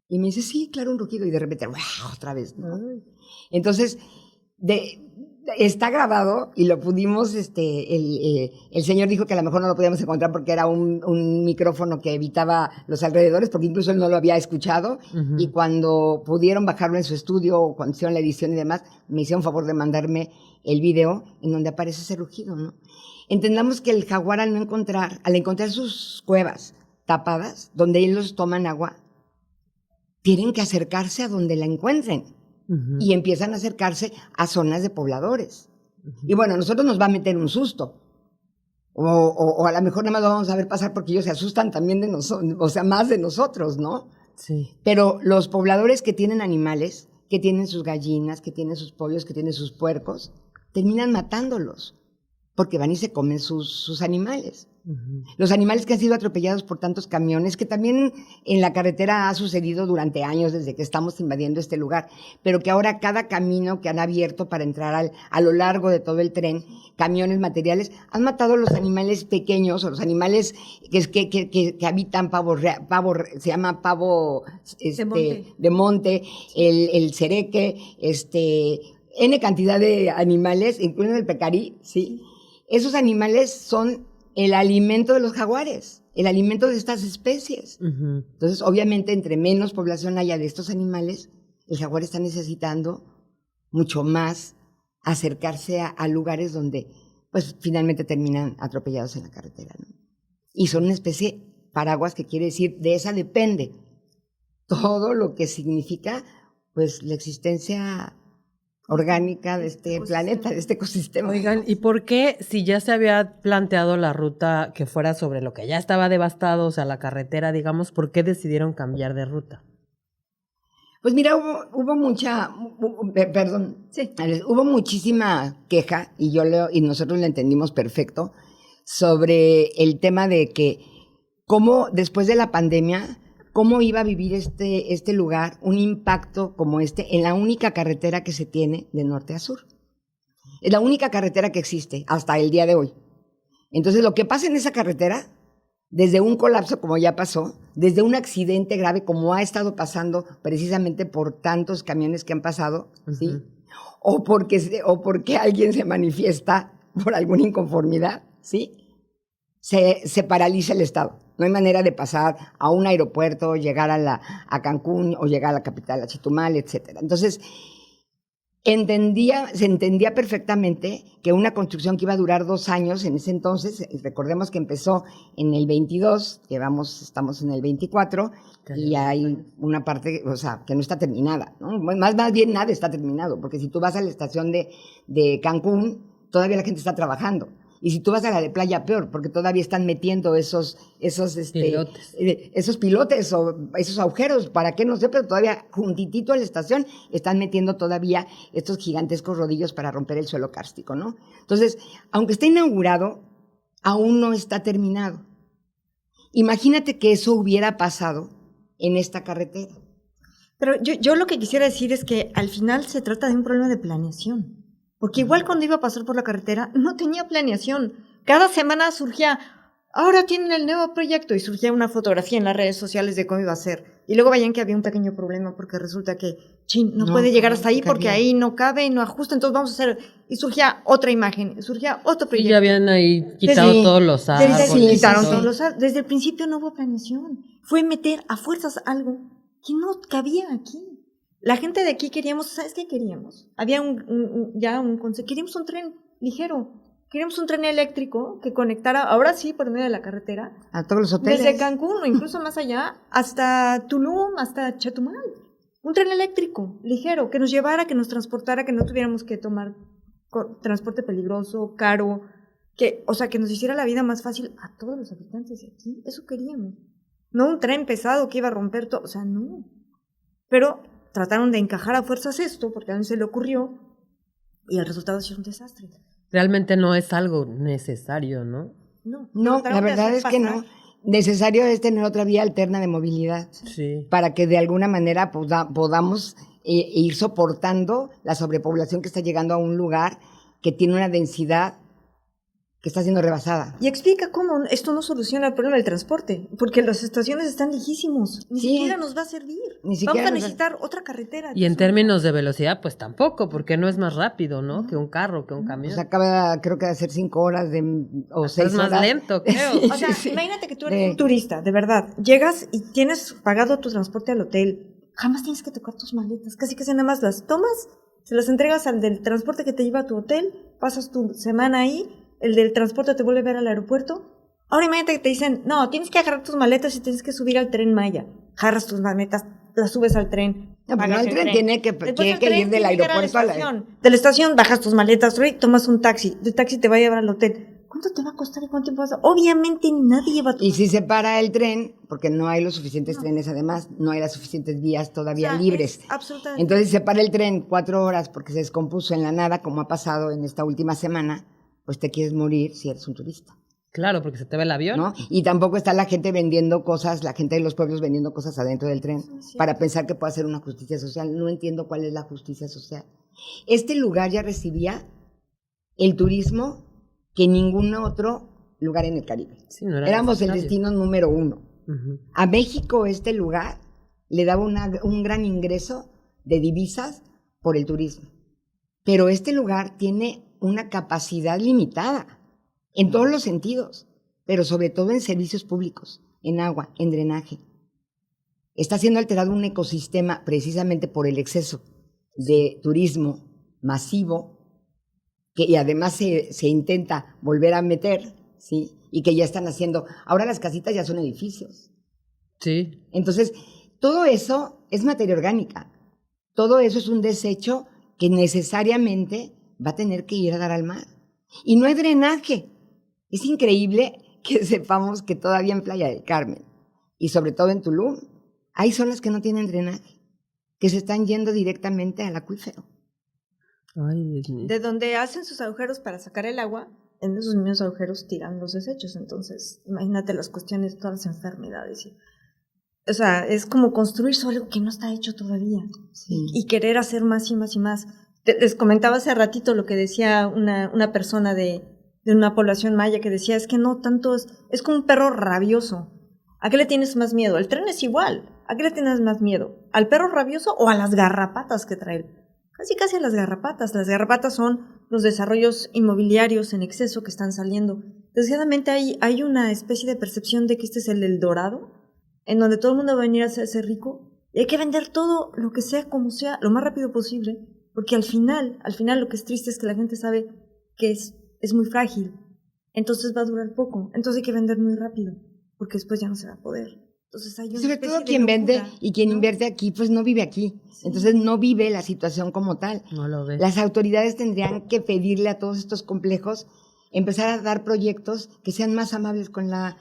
Y me dice, sí, claro, un rugido. Y de repente, ¡wow!, otra vez, ¿no? Entonces, está grabado y lo pudimos, el señor dijo que a lo mejor no lo podíamos encontrar porque era un micrófono que evitaba los alrededores, porque incluso él no lo había escuchado, y cuando pudieron bajarlo en su estudio o cuando hicieron la edición y demás, me hicieron favor de mandarme el video en donde aparece ese rugido, ¿no? Entendamos que el jaguar al encontrar sus cuevas tapadas, donde ellos toman agua, tienen que acercarse a donde la encuentren. Y empiezan a acercarse a zonas de pobladores. Y bueno, a nosotros nos va a meter un susto. O a lo mejor nada más lo vamos a ver pasar porque ellos se asustan también de nosotros, o sea, más de nosotros, ¿no? Sí. Pero los pobladores que tienen animales, que tienen sus gallinas, que tienen sus pollos, que tienen sus puercos, terminan matándolos. porque van y se comen sus animales. Los animales que han sido atropellados por tantos camiones, que también en la carretera ha sucedido durante años desde que estamos invadiendo este lugar, pero que ahora cada camino que han abierto para entrar a lo largo de todo el tren, camiones, materiales, han matado a los animales pequeños o los animales que habitan se llama pavo de monte, el cereque, N cantidad de animales, incluyendo el pecarí, ¿sí? Esos animales son el alimento de los jaguares, el alimento de estas especies. Entonces, obviamente, entre menos población haya de estos animales, el jaguar está necesitando mucho más acercarse a lugares donde, pues, finalmente terminan atropellados en la carretera, ¿no? Y son una especie paraguas, que quiere decir, de esa depende todo lo que significa, pues, la existencia orgánica de este planeta, de este ecosistema. Oigan, ¿y por qué, si ya se había planteado la ruta que fuera sobre lo que ya estaba devastado, o sea, la carretera, digamos, por qué decidieron cambiar de ruta? Pues mira, hubo muchísima queja, y nosotros la entendimos perfecto, sobre el tema de que cómo después de la pandemia, cómo iba a vivir este lugar un impacto como en la única carretera que se tiene de norte a sur. Es la única carretera que existe hasta el día de hoy. Entonces, lo que pasa en esa carretera, desde un colapso como ya pasó, desde un accidente grave como ha estado pasando precisamente por tantos camiones que han pasado, ¿sí? O porque alguien se manifiesta por alguna inconformidad, ¿sí? Se paraliza el Estado. No hay manera de pasar a un aeropuerto, llegar a Cancún o llegar a la capital, a Chetumal, etcétera. Entonces, se entendía perfectamente que una construcción que iba a durar 2 años en ese entonces, recordemos que empezó en el 22, estamos en el 24, y hay una parte, o sea, que no está terminada, ¿no? Más bien nada está terminado, porque si tú vas a la estación de Cancún, todavía la gente está trabajando. Y si tú vas a la de Playa, peor, porque todavía están metiendo esos pilotes o esos agujeros, ¿para qué? No sé, pero todavía juntitito a la estación están metiendo todavía estos gigantescos rodillos para romper el suelo kárstico, ¿no? Entonces, aunque está inaugurado, aún no está terminado. Imagínate que eso hubiera pasado en esta carretera. Pero yo lo que quisiera decir es que al final se trata de un problema de planeación. Porque igual cuando iba a pasar por la carretera, no tenía planeación. Cada semana surgía, ahora tienen el nuevo proyecto, y surgía una fotografía en las redes sociales de cómo iba a ser. Y luego veían que había un pequeño problema, porque resulta que, no puede llegar hasta ahí porque ahí no cabe y no ajusta, entonces vamos a hacer, y surgía otra imagen, y surgía otro proyecto. Y ya habían ahí quitado todos los árboles. Desde el principio no hubo planeación. Fue meter a fuerzas algo que no cabía aquí. La gente de aquí queríamos, ¿sabes qué queríamos? Había queríamos un tren ligero, queríamos un tren eléctrico que conectara, ahora sí, por medio de la carretera, a todos los hoteles. Desde Cancún o incluso más allá, hasta Tulum, hasta Chetumal. Un tren eléctrico, ligero, que nos llevara, que nos transportara, que no tuviéramos que tomar transporte peligroso, caro, que nos hiciera la vida más fácil a todos los habitantes de aquí. Eso queríamos. No un tren pesado que iba a romper todo, no. Pero trataron de encajar a fuerzas esto, porque a alguien se le ocurrió, y el resultado ha sido un desastre. Realmente no es algo necesario, ¿no? No, la verdad es que no. Necesario es tener otra vía alterna de movilidad, sí, para que de alguna manera podamos ir soportando la sobrepoblación que está llegando a un lugar que tiene una densidad que está siendo rebasada. Y explica cómo esto no soluciona el problema del transporte, porque las estaciones están lejísimos, ni siquiera nos va a servir. Vamos a necesitar otra carretera. Y en términos de velocidad, pues tampoco, porque no es más rápido, ¿no? Que un carro, que un camión. Pues acaba, creo que de hacer 5 horas o 6 horas. Es más lento, creo. O sea, imagínate que tú eres un turista, de verdad. Llegas y tienes pagado tu transporte al hotel. Jamás tienes que tocar tus maletas. Casi nada más las tomas, se las entregas al del transporte que te lleva a tu hotel, pasas tu semana ahí, el del transporte te vuelve a ver al aeropuerto. Ahora imagínate que te dicen, no, tienes que agarrar tus maletas y tienes que subir al tren Maya. Agarras tus maletas, las subes al tren. No, pero el tren tiene que ir del aeropuerto a la estación. De la estación bajas tus maletas, tomas un taxi. El taxi te va a llevar al hotel. ¿Cuánto te va a costar y cuánto tiempo vas a...? Obviamente nadie lleva tu... Y si se para el tren, porque no hay los suficientes trenes, además, no hay las suficientes vías todavía libres. Absolutamente. Entonces se para el tren 4 horas porque se descompuso en la nada, como ha pasado en esta última semana, pues te quieres morir si eres un turista, Claro, porque se te ve el avión. ¿no? Y tampoco está la gente vendiendo cosas, la gente de los pueblos vendiendo cosas adentro del tren para pensar que puede hacer una justicia social. No entiendo cuál es la justicia social. Este lugar ya recibía el turismo que ningún otro lugar en el Caribe. Sí, no era Éramos el necesario. destino número 1. Ujú. A México este lugar le daba un gran ingreso de divisas por el turismo. Pero este lugar tiene una capacidad limitada en todos los sentidos, pero sobre todo en servicios públicos, en agua, en drenaje. Está siendo alterado un ecosistema precisamente por el exceso de turismo masivo y además se intenta volver a meter, ¿sí? Y que ya están haciendo, ahora las casitas ya son edificios. Sí. Entonces, todo eso es materia orgánica. Todo eso es un desecho que necesariamente va a tener que ir a dar al mar. Y no hay drenaje. Es increíble que sepamos que todavía en Playa del Carmen, y sobre todo en Tulum, hay zonas que no tienen drenaje, que se están yendo directamente al acuífero. Ay, Dios mío. De donde hacen sus agujeros para sacar el agua, en esos mismos agujeros tiran los desechos. Entonces, imagínate las cuestiones, todas las enfermedades. O sea, es como construir sobre algo que no está hecho todavía. Sí. Y querer hacer más y más y más. Les comentaba hace ratito lo que decía una persona de una población maya que decía, es que no tanto, es como un perro rabioso. ¿A qué le tienes más miedo? El tren es igual. ¿A qué le tienes más miedo? ¿Al perro rabioso o a las garrapatas que trae? Casi a las garrapatas. Las garrapatas son los desarrollos inmobiliarios en exceso que están saliendo. Desgraciadamente hay una especie de percepción de que este es el Eldorado, en donde todo el mundo va a venir a hacerse rico, y hay que vender todo lo que sea como sea, lo más rápido posible, porque al final lo que es triste es que la gente sabe que es muy frágil, entonces va a durar poco, entonces hay que vender muy rápido, porque después ya no se va a poder. Entonces hay una Sobre especie todo de quien vende locura, y quien ¿no? invierte aquí, pues no vive aquí. Entonces no vive la situación como tal. No lo ves. Las autoridades tendrían que pedirle a todos estos complejos empezar a dar proyectos que sean más amables con la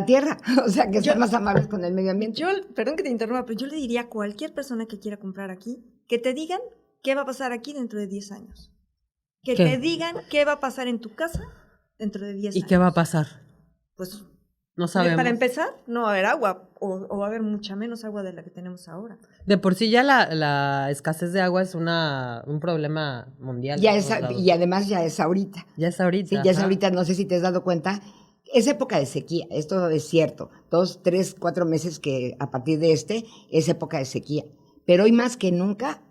tierra, o sea, que sean más amables con el medio ambiente. Perdón que te interrumpa, pero yo le diría a cualquier persona que quiera comprar aquí, que te digan qué va a pasar aquí dentro de 10 años. Que ¿Qué? te digan qué va a pasar en tu casa dentro de 10 ¿Y años. qué va a pasar? Pues, No sabemos. para empezar, no va a haber agua, o va a haber mucha menos agua de la que tenemos ahora. De por sí ya la escasez de agua es un problema mundial. Ya en es, todos lados. y además ya es ahorita. Ya es ahorita. Sí, ya es ajá. ahorita, no sé si te has dado cuenta, es época de sequía, esto es cierto, 2, 3, 4 meses que a partir de es época de sequía, pero hoy más que nunca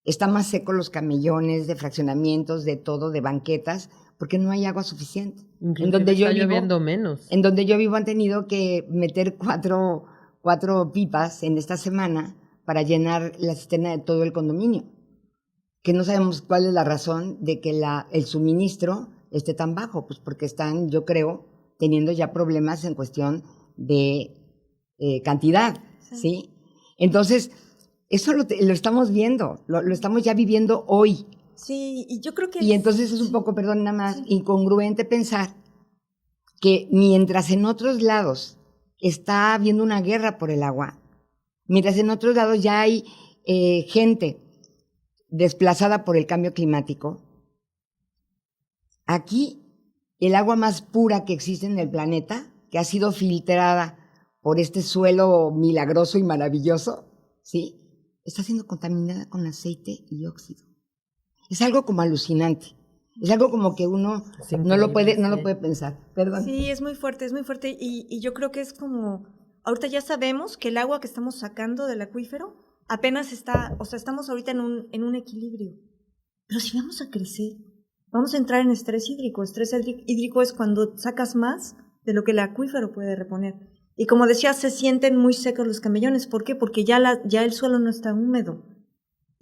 están más secos los camellones de fraccionamientos, de todo, de banquetas, porque no hay agua suficiente. Inclusive está lloviendo menos. En donde yo vivo han tenido que meter cuatro pipas en esta semana para llenar la cisterna de todo el condominio, que no sabemos cuál es la razón de que el suministro esté tan bajo, pues porque están, yo creo, teniendo ya problemas en cuestión de cantidad, ¿sí? Entonces, eso lo estamos viendo, lo estamos ya viviendo hoy. Sí, y yo creo que... Y entonces es un poco, perdón, nada más, incongruente pensar que mientras en otros lados está habiendo una guerra por el agua, mientras en otros lados ya hay gente desplazada por el cambio climático, aquí el agua más pura que existe en el planeta, que ha sido filtrada por este suelo milagroso y maravilloso, ¿sí?, está siendo contaminada con aceite y óxido. Es algo como alucinante. Es algo como que uno no lo puede pensar. Perdón. Sí, es muy fuerte y yo creo que es como, ahorita ya sabemos que el agua que estamos sacando del acuífero apenas está, o sea, estamos ahorita en un equilibrio. Pero si vamos a crecer, vamos a entrar en estrés hídrico. Estrés hídrico es cuando sacas más de lo que el acuífero puede reponer. Y como decía, se sienten muy secos los camellones. ¿Por qué? Porque ya el suelo no está húmedo.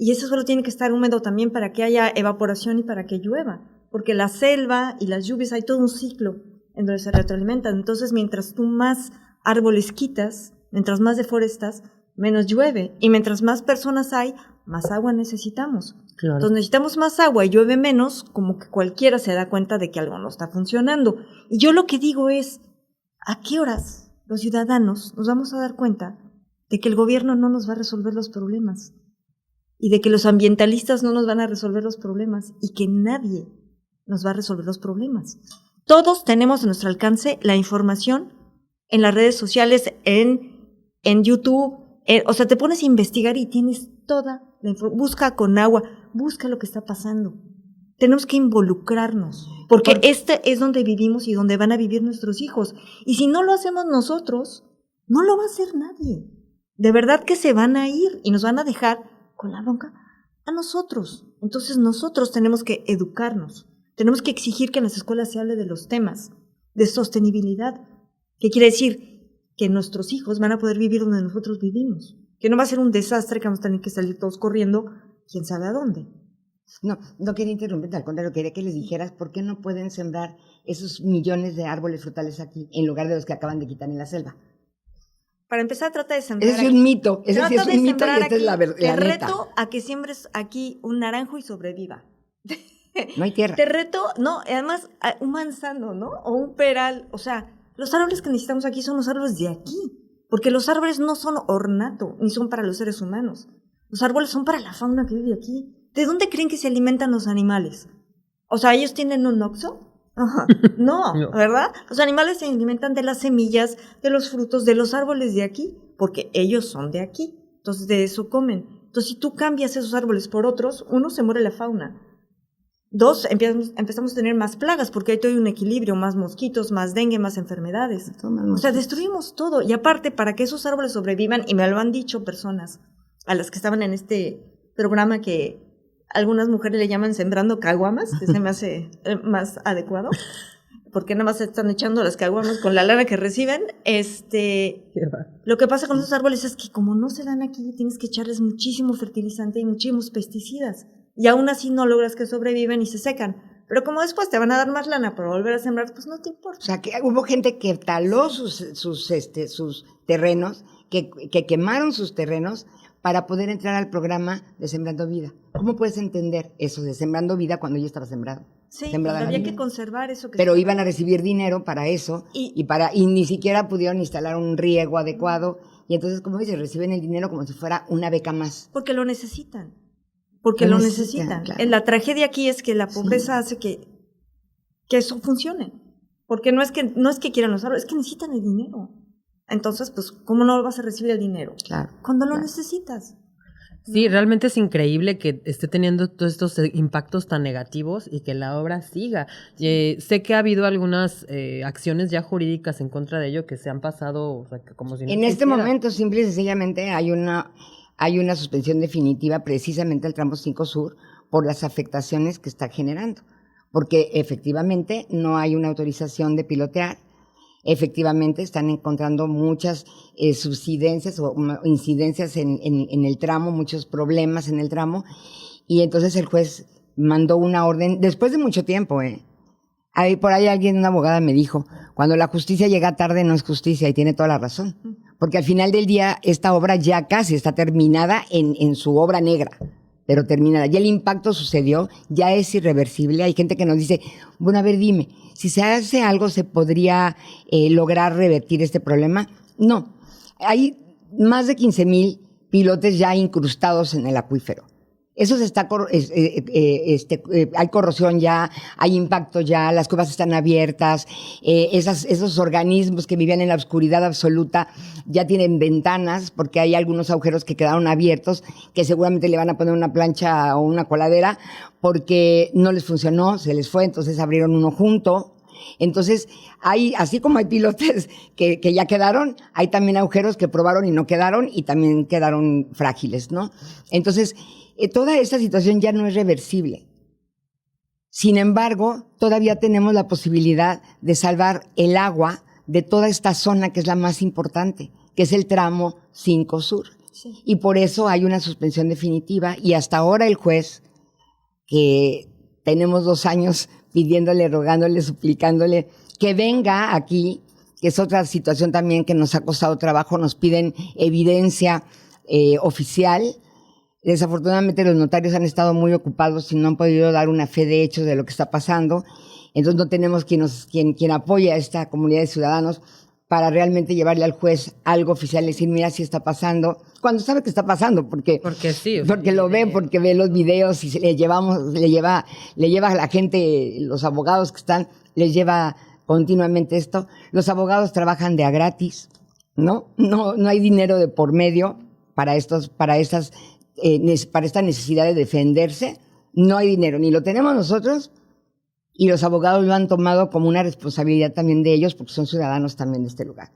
Y ese suelo tiene que estar húmedo también para que haya evaporación y para que llueva. Porque la selva y las lluvias, hay todo un ciclo en donde se retroalimentan. Entonces, mientras tú más árboles quitas, mientras más deforestas, menos llueve. Y mientras más personas hay, más agua necesitamos. Claro. Entonces necesitamos más agua y llueve menos, como que cualquiera se da cuenta de que algo no está funcionando. Y yo lo que digo es, ¿a qué horas los ciudadanos nos vamos a dar cuenta de que el gobierno no nos va a resolver los problemas? Y de que los ambientalistas no nos van a resolver los problemas y que nadie nos va a resolver los problemas. Todos tenemos a nuestro alcance la información en las redes sociales, en YouTube, o sea, te pones a investigar y tienes toda la información. Busca con agua, busca lo que está pasando. Tenemos que involucrarnos, porque este es donde vivimos y donde van a vivir nuestros hijos. Y si no lo hacemos nosotros, no lo va a hacer nadie. De verdad que se van a ir y nos van a dejar con la bronca a nosotros. Entonces nosotros tenemos que educarnos, tenemos que exigir que en las escuelas se hable de los temas de sostenibilidad, que quiere decir que nuestros hijos van a poder vivir donde nosotros vivimos, que no va a ser un desastre que vamos a tener que salir todos corriendo, quién sabe a dónde. No quería interrumpirte, al contrario, quería que les dijeras por qué no pueden sembrar esos millones de árboles frutales aquí en lugar de los que acaban de quitar en la selva. Para empezar, trata de sembrar. Ese sí es un mito, ese sí es un mito y esta es la verdad. Te reto a que siembres aquí un naranjo y sobreviva. No hay tierra. Te reto, no, además, un manzano, ¿no? O un peral. O sea, los árboles que necesitamos aquí son los árboles de aquí. Porque los árboles no son ornato, ni son para los seres humanos. Los árboles son para la fauna que vive aquí. ¿De dónde creen que se alimentan los animales? O sea, ¿ellos tienen un Oxxo? No, ¿verdad? Los animales se alimentan de las semillas, de los frutos, de los árboles de aquí, porque ellos son de aquí. Entonces, de eso comen. Entonces, si tú cambias esos árboles por otros, uno, se muere la fauna. Dos, empezamos a tener más plagas, porque hay todo un equilibrio, más mosquitos, más dengue, más enfermedades. O sea, destruimos todo. Y aparte, para que esos árboles sobrevivan, y me lo han dicho personas a las que estaban en este programa que algunas mujeres le llaman sembrando caguamas, que se me hace más adecuado, porque nada más se están echando las caguamas con la lana que reciben. Lo que pasa con esos árboles es que como no se dan aquí, tienes que echarles muchísimo fertilizante y muchísimos pesticidas, y aún así no logras que sobrevivan y se secan. Pero como después te van a dar más lana para volver a sembrar, pues no te importa. O sea, que hubo gente que taló sus terrenos, que quemaron sus terrenos para poder entrar al programa de Sembrando Vida. ¿Cómo puedes entender eso de Sembrando Vida cuando ya estaba sembrado? Sí, había que conservar eso. Pero iban a recibir dinero para eso y ni siquiera pudieron instalar un riego adecuado. Y entonces, como dices, reciben el dinero como si fuera una beca más. Porque lo necesitan. Lo necesitan. Claro. La tragedia aquí es que la pobreza hace que eso funcione. Porque no es que quieran los árboles, es que necesitan el dinero. Entonces, pues, ¿cómo no vas a recibir el dinero? Claro. Cuando lo necesitas. Sí, realmente es increíble que esté teniendo todos estos impactos tan negativos y que la obra siga. Sé que ha habido algunas acciones ya jurídicas en contra de ello que se han pasado, o sea, que como si no en este existiera. momento, simple y sencillamente, hay una suspensión definitiva precisamente al tramo 5 Sur por las afectaciones que está generando. Porque efectivamente no hay una autorización de pilotear. Efectivamente están encontrando muchas subsidencias o incidencias en el tramo, muchos problemas en el tramo, y entonces el juez mandó una orden, después de mucho tiempo, por ahí una abogada me dijo, cuando la justicia llega tarde no es justicia, y tiene toda la razón, porque al final del día esta obra ya casi está terminada en su obra negra, pero terminada, ya el impacto sucedió, ya es irreversible. Hay gente que nos dice, bueno, a ver, dime, si se hace algo, ¿se podría lograr revertir este problema? No, hay más de 15,000 pilotes ya incrustados en el acuífero. Eso se está, hay corrosión ya, hay impacto ya, las cuevas están abiertas, esos organismos que vivían en la oscuridad absoluta ya tienen ventanas, porque hay algunos agujeros que quedaron abiertos, que seguramente le van a poner una plancha o una coladera, porque no les funcionó, se les fue, entonces abrieron uno junto. Entonces, así como hay pilotes que ya quedaron, hay también agujeros que probaron y no quedaron, y también quedaron frágiles, ¿no? Entonces, toda esta situación ya no es reversible. Sin embargo, todavía tenemos la posibilidad de salvar el agua de toda esta zona que es la más importante, que es el tramo 5 Sur. Sí. Y por eso hay una suspensión definitiva, y hasta ahora el juez, que tenemos 2 años pidiéndole, rogándole, suplicándole que venga aquí, que es otra situación también que nos ha costado trabajo, nos piden evidencia oficial. Desafortunadamente los notarios han estado muy ocupados y no han podido dar una fe de hechos de lo que está pasando. Entonces no tenemos quien apoye a esta comunidad de ciudadanos para realmente llevarle al juez algo oficial y decir, mira, sí está pasando, cuando sabe que está pasando, porque sí, porque lo ve, porque ve los videos y le lleva a la gente, los abogados que están, les lleva continuamente esto. Los abogados trabajan de a gratis, ¿no? No hay dinero de por medio para esta necesidad de defenderse. No hay dinero, ni lo tenemos nosotros, y los abogados lo han tomado como una responsabilidad también de ellos, porque son ciudadanos también de este lugar.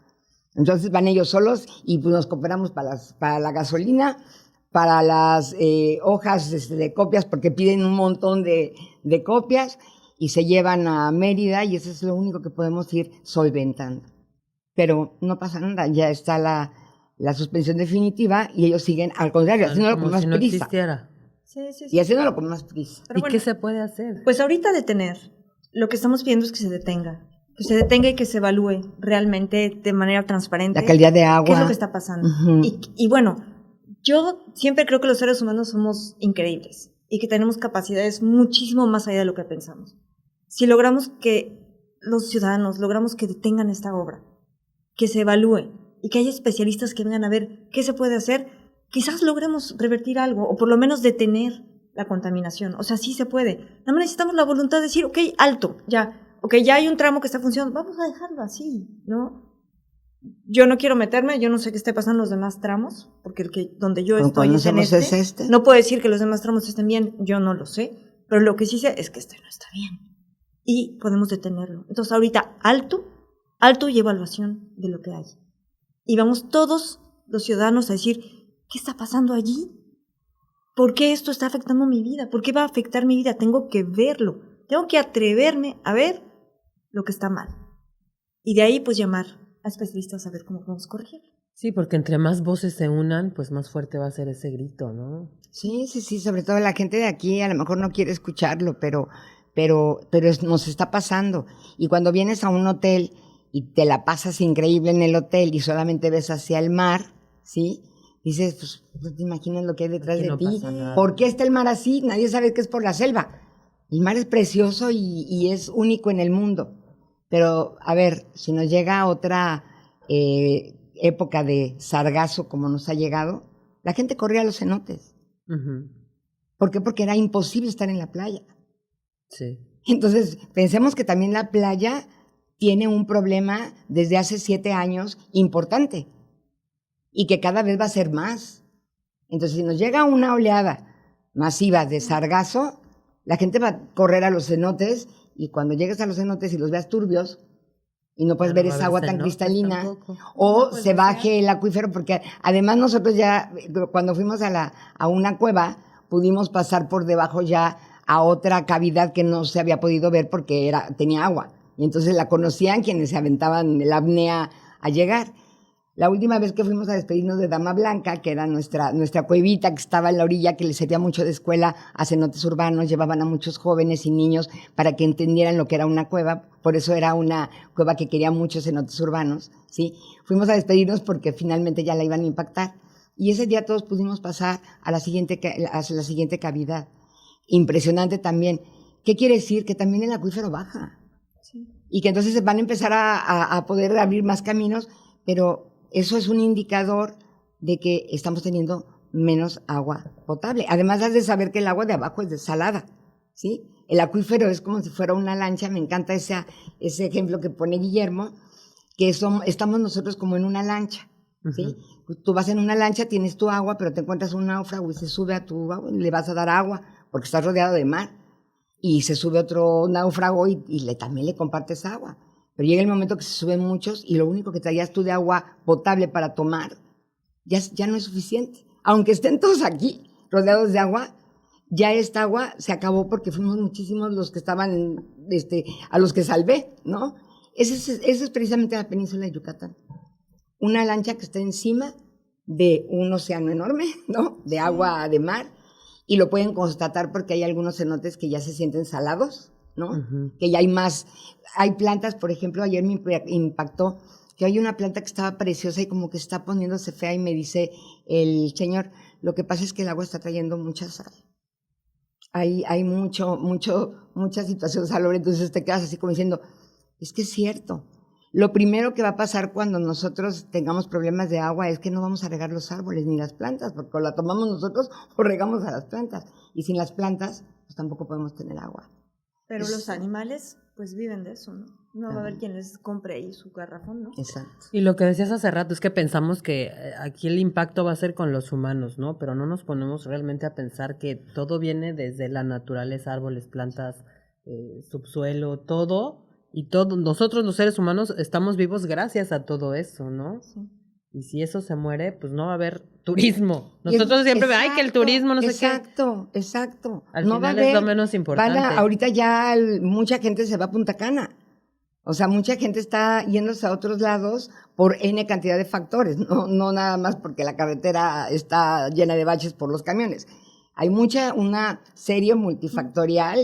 Entonces van ellos solos y pues nos cooperamos para la gasolina, para las hojas de copias, porque piden un montón de copias y se llevan a Mérida, y eso es lo único que podemos ir solventando. Pero no pasa nada, ya está la suspensión definitiva y ellos siguen, al contrario, haciéndolo con más prisa. Existiera. Sí. Y haciéndolo con más prisa. ¿Y qué se puede hacer? Pues ahorita detener. Lo que estamos pidiendo es que se detenga. Que se detenga y que se evalúe realmente de manera transparente. La calidad de agua. ¿Qué es lo que está pasando? Uh-huh. Y bueno, yo siempre creo que los seres humanos somos increíbles y que tenemos capacidades muchísimo más allá de lo que pensamos. Si logramos que los ciudadanos, logramos que detengan esta obra, que se evalúe y que haya especialistas que vengan a ver qué se puede hacer, quizás logremos revertir algo o por lo menos detener la contaminación. O sea, sí se puede. Nada más necesitamos la voluntad de decir, ok, alto, ya. Ok, ya hay un tramo que está funcionando, vamos a dejarlo así, ¿no? Yo no quiero meterme, yo no sé qué esté pasando en los demás tramos, porque donde yo estoy es en este. No puedo decir que los demás tramos estén bien, yo no lo sé, pero lo que sí sé es que este no está bien. Y podemos detenerlo. Entonces ahorita, alto y evaluación de lo que hay. Y vamos todos los ciudadanos a decir, ¿qué está pasando allí? ¿Por qué esto está afectando mi vida? ¿Por qué va a afectar mi vida? Tengo que verlo. Tengo que atreverme a ver lo que está mal. Y de ahí, pues, llamar a especialistas a ver cómo podemos corregir. Sí, porque entre más voces se unan, pues más fuerte va a ser ese grito, ¿no? Sí, sobre todo la gente de aquí a lo mejor no quiere escucharlo, pero nos está pasando. Y cuando vienes a un hotel y te la pasas increíble en el hotel y solamente ves hacia el mar, ¿sí? Dices, pues, no te imaginas lo que hay detrás de ti. ¿Por qué está el mar así? Nadie sabe que es por la selva. El mar es precioso y es único en el mundo. Pero, a ver, si nos llega otra época de sargazo como nos ha llegado, la gente corría a los cenotes. Uh-huh. ¿Por qué? Porque era imposible estar en la playa. Sí. Entonces, pensemos que también la playa tiene un problema desde hace 7 años importante y que cada vez va a ser más. Entonces, si nos llega una oleada masiva de sargazo, la gente va a correr a los cenotes y cuando llegues a los cenotes y los veas turbios y no puedes ver esa agua tan cristalina o se baje el acuífero, porque además nosotros ya cuando fuimos a una cueva pudimos pasar por debajo ya a otra cavidad que no se había podido ver porque tenía agua y entonces la conocían quienes se aventaban el apnea a llegar. La última vez que fuimos a despedirnos de Dama Blanca, que era nuestra cuevita que estaba en la orilla, que les servía mucho de escuela a cenotes urbanos, llevaban a muchos jóvenes y niños para que entendieran lo que era una cueva, por eso era una cueva que quería muchos cenotes urbanos, ¿sí? Fuimos a despedirnos porque finalmente ya la iban a impactar, y ese día todos pudimos pasar a la siguiente cavidad. Impresionante también. ¿Qué quiere decir? Que también el acuífero baja, sí. Y que entonces se van a empezar a poder abrir más caminos, pero eso es un indicador de que estamos teniendo menos agua potable. Además, has de saber que el agua de abajo es desalada, ¿sí? El acuífero es como si fuera una lancha. Me encanta ese ejemplo que pone Guillermo, que estamos nosotros como en una lancha, ¿sí? Uh-huh. Tú vas en una lancha, tienes tu agua, pero te encuentras un náufrago y se sube a tu agua y le vas a dar agua porque estás rodeado de mar. Y se sube otro náufrago y también le compartes agua. Pero llega el momento que se suben muchos y lo único que traías tú de agua potable para tomar ya no es suficiente. Aunque estén todos aquí rodeados de agua, ya esta agua se acabó porque fuimos muchísimos los que estaban, a los que salvé, ¿no? Eso es precisamente la península de Yucatán. Una lancha que está encima de un océano enorme, ¿no? De agua de mar, y lo pueden constatar porque hay algunos cenotes que ya se sienten salados, ¿no? Uh-huh. Que ya hay plantas, por ejemplo, ayer me impactó que hay una planta que estaba preciosa y como que está poniéndose fea y me dice el señor, lo que pasa es que el agua está trayendo mucha sal. Hay mucha situación salobra, entonces te quedas así como diciendo, es que es cierto, Lo primero que va a pasar cuando nosotros tengamos problemas de agua es que no vamos a regar los árboles ni las plantas, porque o la tomamos nosotros o regamos a las plantas. Y sin las plantas, pues tampoco podemos tener agua. Pero los animales, pues viven de eso, ¿no? No va a haber quien les compre ahí su garrafón, ¿no? Exacto. Y lo que decías hace rato es que pensamos que aquí el impacto va a ser con los humanos, ¿no? Pero no nos ponemos realmente a pensar que todo viene desde la naturaleza, árboles, plantas, subsuelo, todo. Y todos nosotros los seres humanos estamos vivos gracias a todo eso, ¿no? Sí. Y si eso se muere, pues no va a haber turismo. Nosotros siempre ven, ay, que el turismo, no sé qué. Exacto. Al no final va a es lo menos importante. Ahorita ya mucha gente se va a Punta Cana. O sea, mucha gente está yéndose a otros lados por N cantidad de factores. No nada más porque la carretera está llena de baches por los camiones. Hay una serie multifactorial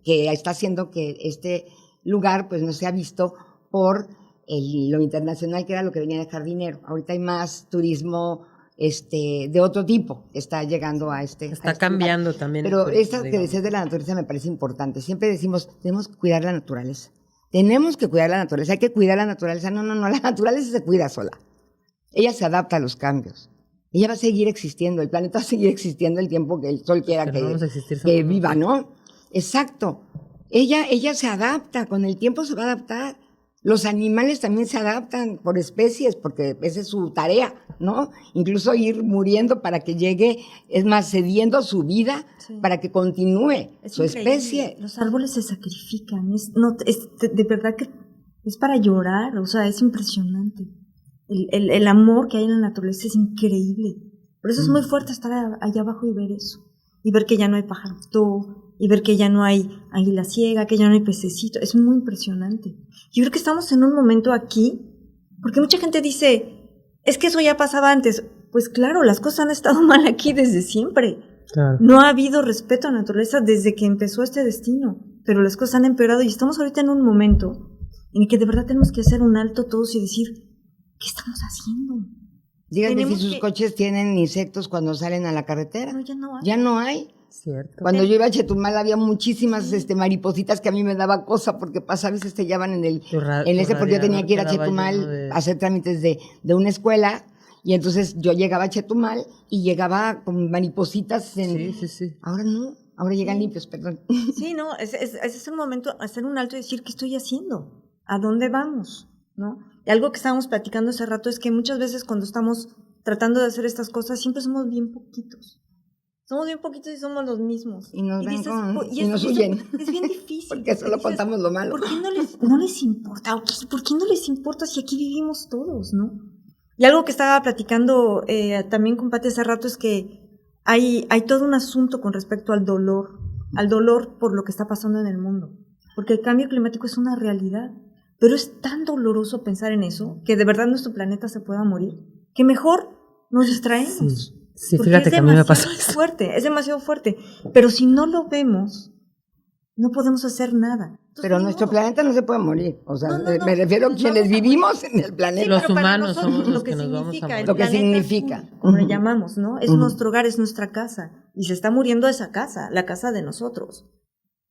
que está haciendo que este lugar pues no sea visto por lo internacional, que era lo que venía de jardinero. Ahorita hay más turismo de otro tipo que está llegando a está cambiando lugar. También. Pero esta que decías de la naturaleza me parece importante. Siempre decimos, tenemos que cuidar la naturaleza. Tenemos que cuidar la naturaleza, hay que cuidar la naturaleza. No, la naturaleza se cuida sola. Ella se adapta a los cambios. Ella va a seguir existiendo, el planeta va a seguir existiendo el tiempo que el sol quiera que viva, ¿no? Exacto. Ella se adapta, con el tiempo se va a adaptar. Los animales también se adaptan por especies, porque esa es su tarea, ¿no? Incluso ir muriendo para que llegue, es más, cediendo su vida para que continúe su especie. Los árboles se sacrifican, de verdad que es para llorar, o sea, es impresionante. El amor que hay en la naturaleza es increíble. Por eso es muy fuerte estar allá abajo y ver eso. Y ver que ya no hay pajarito, y ver que ya no hay águila ciega, que ya no hay pececito. Es muy impresionante. Yo creo que estamos en un momento aquí, porque mucha gente dice, es que eso ya pasaba antes. Pues claro, las cosas han estado mal aquí desde siempre. Claro. No ha habido respeto a la naturaleza desde que empezó este destino, pero las cosas han empeorado y estamos ahorita en un momento en el que de verdad tenemos que hacer un alto todos y decir, ¿qué estamos haciendo? Díganme si sus coches tienen insectos cuando salen a la carretera. No, ya no hay. Ya no hay. Cierto. Cuando yo iba a Chetumal había muchísimas maripositas que a mí me daba cosa porque a veces estellaban porque yo tenía que ir a Chetumal a hacer trámites de una escuela y entonces yo llegaba a Chetumal y llegaba con maripositas Sí. Ahora no, ahora llegan limpios, perdón. Sí, no, es un momento hacer un alto y decir, ¿qué estoy haciendo? ¿A dónde vamos? ¿No? Y algo que estábamos platicando hace rato es que muchas veces cuando estamos tratando de hacer estas cosas siempre somos bien poquitos. Somos bien poquitos y somos los mismos. Y nos huyen. Es bien difícil. Porque solo contamos lo malo. ¿Por qué no les importa? ¿Por qué no les importa si aquí vivimos todos, no? Y algo que estaba platicando también con Pati hace rato es que hay todo un asunto con respecto al dolor por lo que está pasando en el mundo. Porque el cambio climático es una realidad. Pero es tan doloroso pensar en eso, que de verdad nuestro planeta se pueda morir, que mejor nos distraemos. Sí, fíjate que a mí me pasó eso. Es demasiado fuerte. Pero si no lo vemos, no podemos hacer nada. Entonces, pero nuestro planeta no se puede morir. O sea, me refiero a quienes vivimos en el planeta. Sí, los humanos somos los que nos vamos a morir. Lo que significa. Como le llamamos, ¿no? Es nuestro hogar, es nuestra casa. Y se está muriendo esa casa, la casa de nosotros.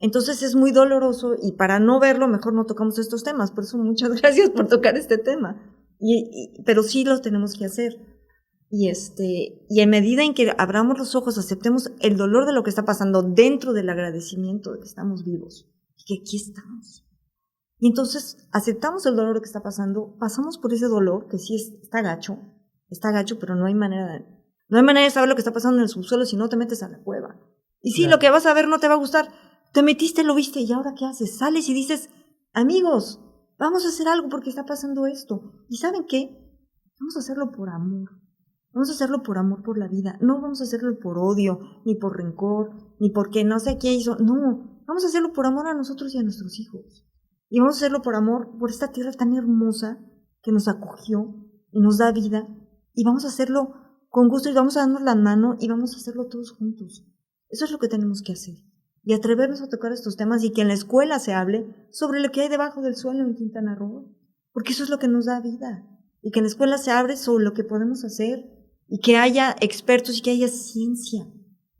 Entonces es muy doloroso y para no verlo mejor no tocamos estos temas. Por eso muchas gracias por tocar este tema. Pero sí lo tenemos que hacer. Y en medida en que abramos los ojos, aceptemos el dolor de lo que está pasando dentro del agradecimiento de que estamos vivos y que aquí estamos. Y entonces aceptamos el dolor que está pasando, pasamos por ese dolor que sí está gacho, pero no hay manera de saber lo que está pasando en el subsuelo si no te metes a la cueva. Y sí, claro, lo que vas a ver no te va a gustar. Te metiste, lo viste, ¿y ahora qué haces? Sales y dices, amigos, vamos a hacer algo porque está pasando esto. ¿Y saben qué? Vamos a hacerlo por amor. Vamos a hacerlo por amor por la vida. No vamos a hacerlo por odio, ni por rencor, ni porque no sé qué hizo. No, vamos a hacerlo por amor a nosotros y a nuestros hijos. Y vamos a hacerlo por amor por esta tierra tan hermosa que nos acogió y nos da vida. Y vamos a hacerlo con gusto y vamos a darnos la mano y vamos a hacerlo todos juntos. Eso es lo que tenemos que hacer. Y atrevernos a tocar estos temas y que en la escuela se hable sobre lo que hay debajo del suelo en Quintana Roo. Porque eso es lo que nos da vida. Y que en la escuela se hable sobre lo que podemos hacer. Y que haya expertos y que haya ciencia.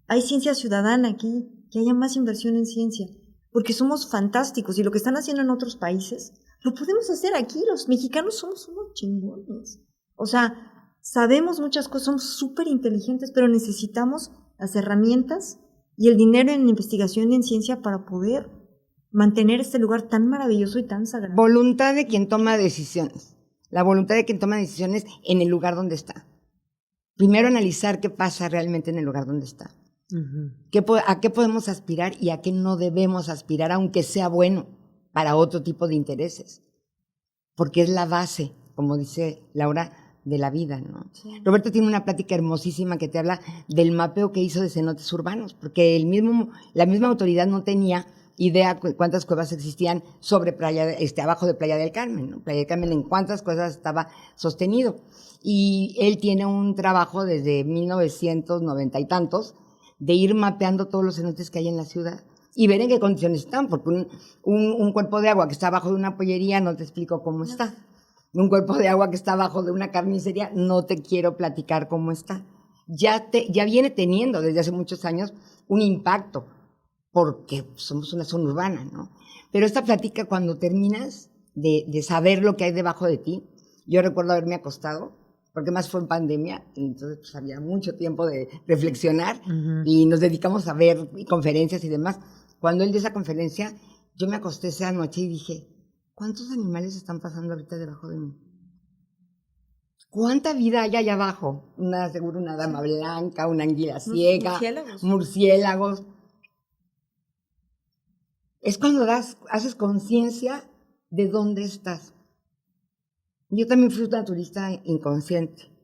Hay ciencia ciudadana aquí, que haya más inversión en ciencia, porque somos fantásticos y lo que están haciendo en otros países, Lo podemos hacer aquí, los mexicanos somos unos chingones. O sea, sabemos muchas cosas, somos súper inteligentes, pero necesitamos las herramientas y el dinero en investigación y en ciencia para poder mantener este lugar tan maravilloso y tan sagrado. Voluntad de quien toma decisiones. La voluntad de quien toma decisiones en el lugar donde está. Primero analizar qué pasa realmente en el lugar donde está. ¿A qué podemos aspirar y a qué no debemos aspirar, aunque sea bueno para otro tipo de intereses? Porque es la base, como dice Laura, de la vida, ¿no? Sí. Roberto tiene una plática hermosísima que te habla del mapeo que hizo de cenotes urbanos, porque la misma autoridad no tenía idea cuántas cuevas existían sobre abajo de Playa del Carmen, ¿no? Playa del Carmen, en cuántas cuevas estaba sostenido. Y él tiene un trabajo desde 1990 y tantos de ir mapeando todos los cenotes que hay en la ciudad y ver en qué condiciones están, porque un cuerpo de agua que está abajo de una pollería no te explico cómo está. Un cuerpo de agua que está abajo de una carnicería no te quiero platicar cómo está. Ya viene teniendo desde hace muchos años un impacto, porque somos una zona urbana, ¿no? Pero esta plática, cuando terminas de saber lo que hay debajo de ti, yo recuerdo haberme acostado, porque más fue en pandemia, entonces pues había mucho tiempo de reflexionar y nos dedicamos a ver conferencias y demás. Cuando él dio esa conferencia, yo me acosté esa noche y dije, ¿cuántos animales están pasando ahorita debajo de mí? ¿Cuánta vida hay allá abajo? Seguro una dama blanca, una anguila ciega, murciélagos. Es cuando haces conciencia de dónde estás. Yo también fui una turista inconsciente.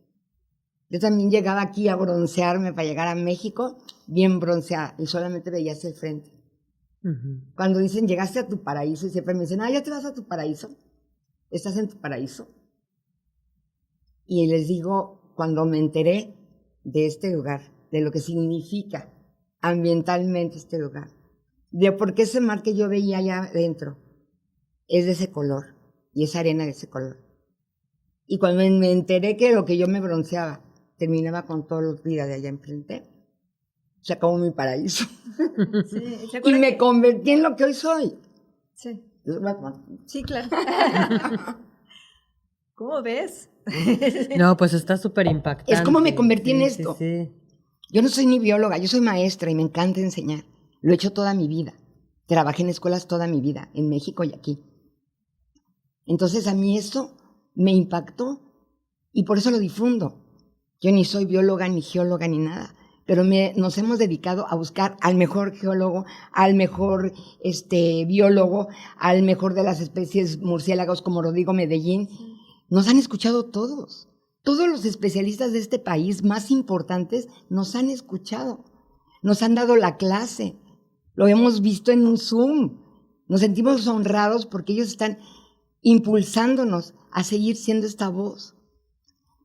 Yo también llegaba aquí a broncearme para llegar a México, bien bronceada, y solamente veía hacia el frente. Cuando dicen, llegaste a tu paraíso, y siempre me dicen, ya te vas a tu paraíso, estás en tu paraíso. Y les digo, cuando me enteré de este lugar, de lo que significa ambientalmente este lugar, de por qué ese mar que yo veía allá adentro es de ese color, y esa arena de ese color. Y cuando me enteré que lo que yo me bronceaba terminaba con todos los días de allá enfrente, se acabó mi paraíso. Sí, y me convertí en lo que hoy soy. Sí. Sí, claro. ¿Cómo ves? No, pues está súper impactante. Es como me convertí en esto. Sí. Yo no soy ni bióloga, yo soy maestra y me encanta enseñar. Lo he hecho toda mi vida. Trabajé en escuelas toda mi vida, en México y aquí. Entonces a mí esto me impactó y por eso lo difundo. Yo ni soy bióloga, ni geóloga, ni nada, pero nos hemos dedicado a buscar al mejor geólogo, al mejor biólogo, al mejor de las especies murciélagos como Rodrigo Medellín. Nos han escuchado todos. Todos los especialistas de este país más importantes nos han escuchado. Nos han dado la clase. Lo hemos visto en un Zoom. Nos sentimos honrados porque ellos están impulsándonos a seguir siendo esta voz.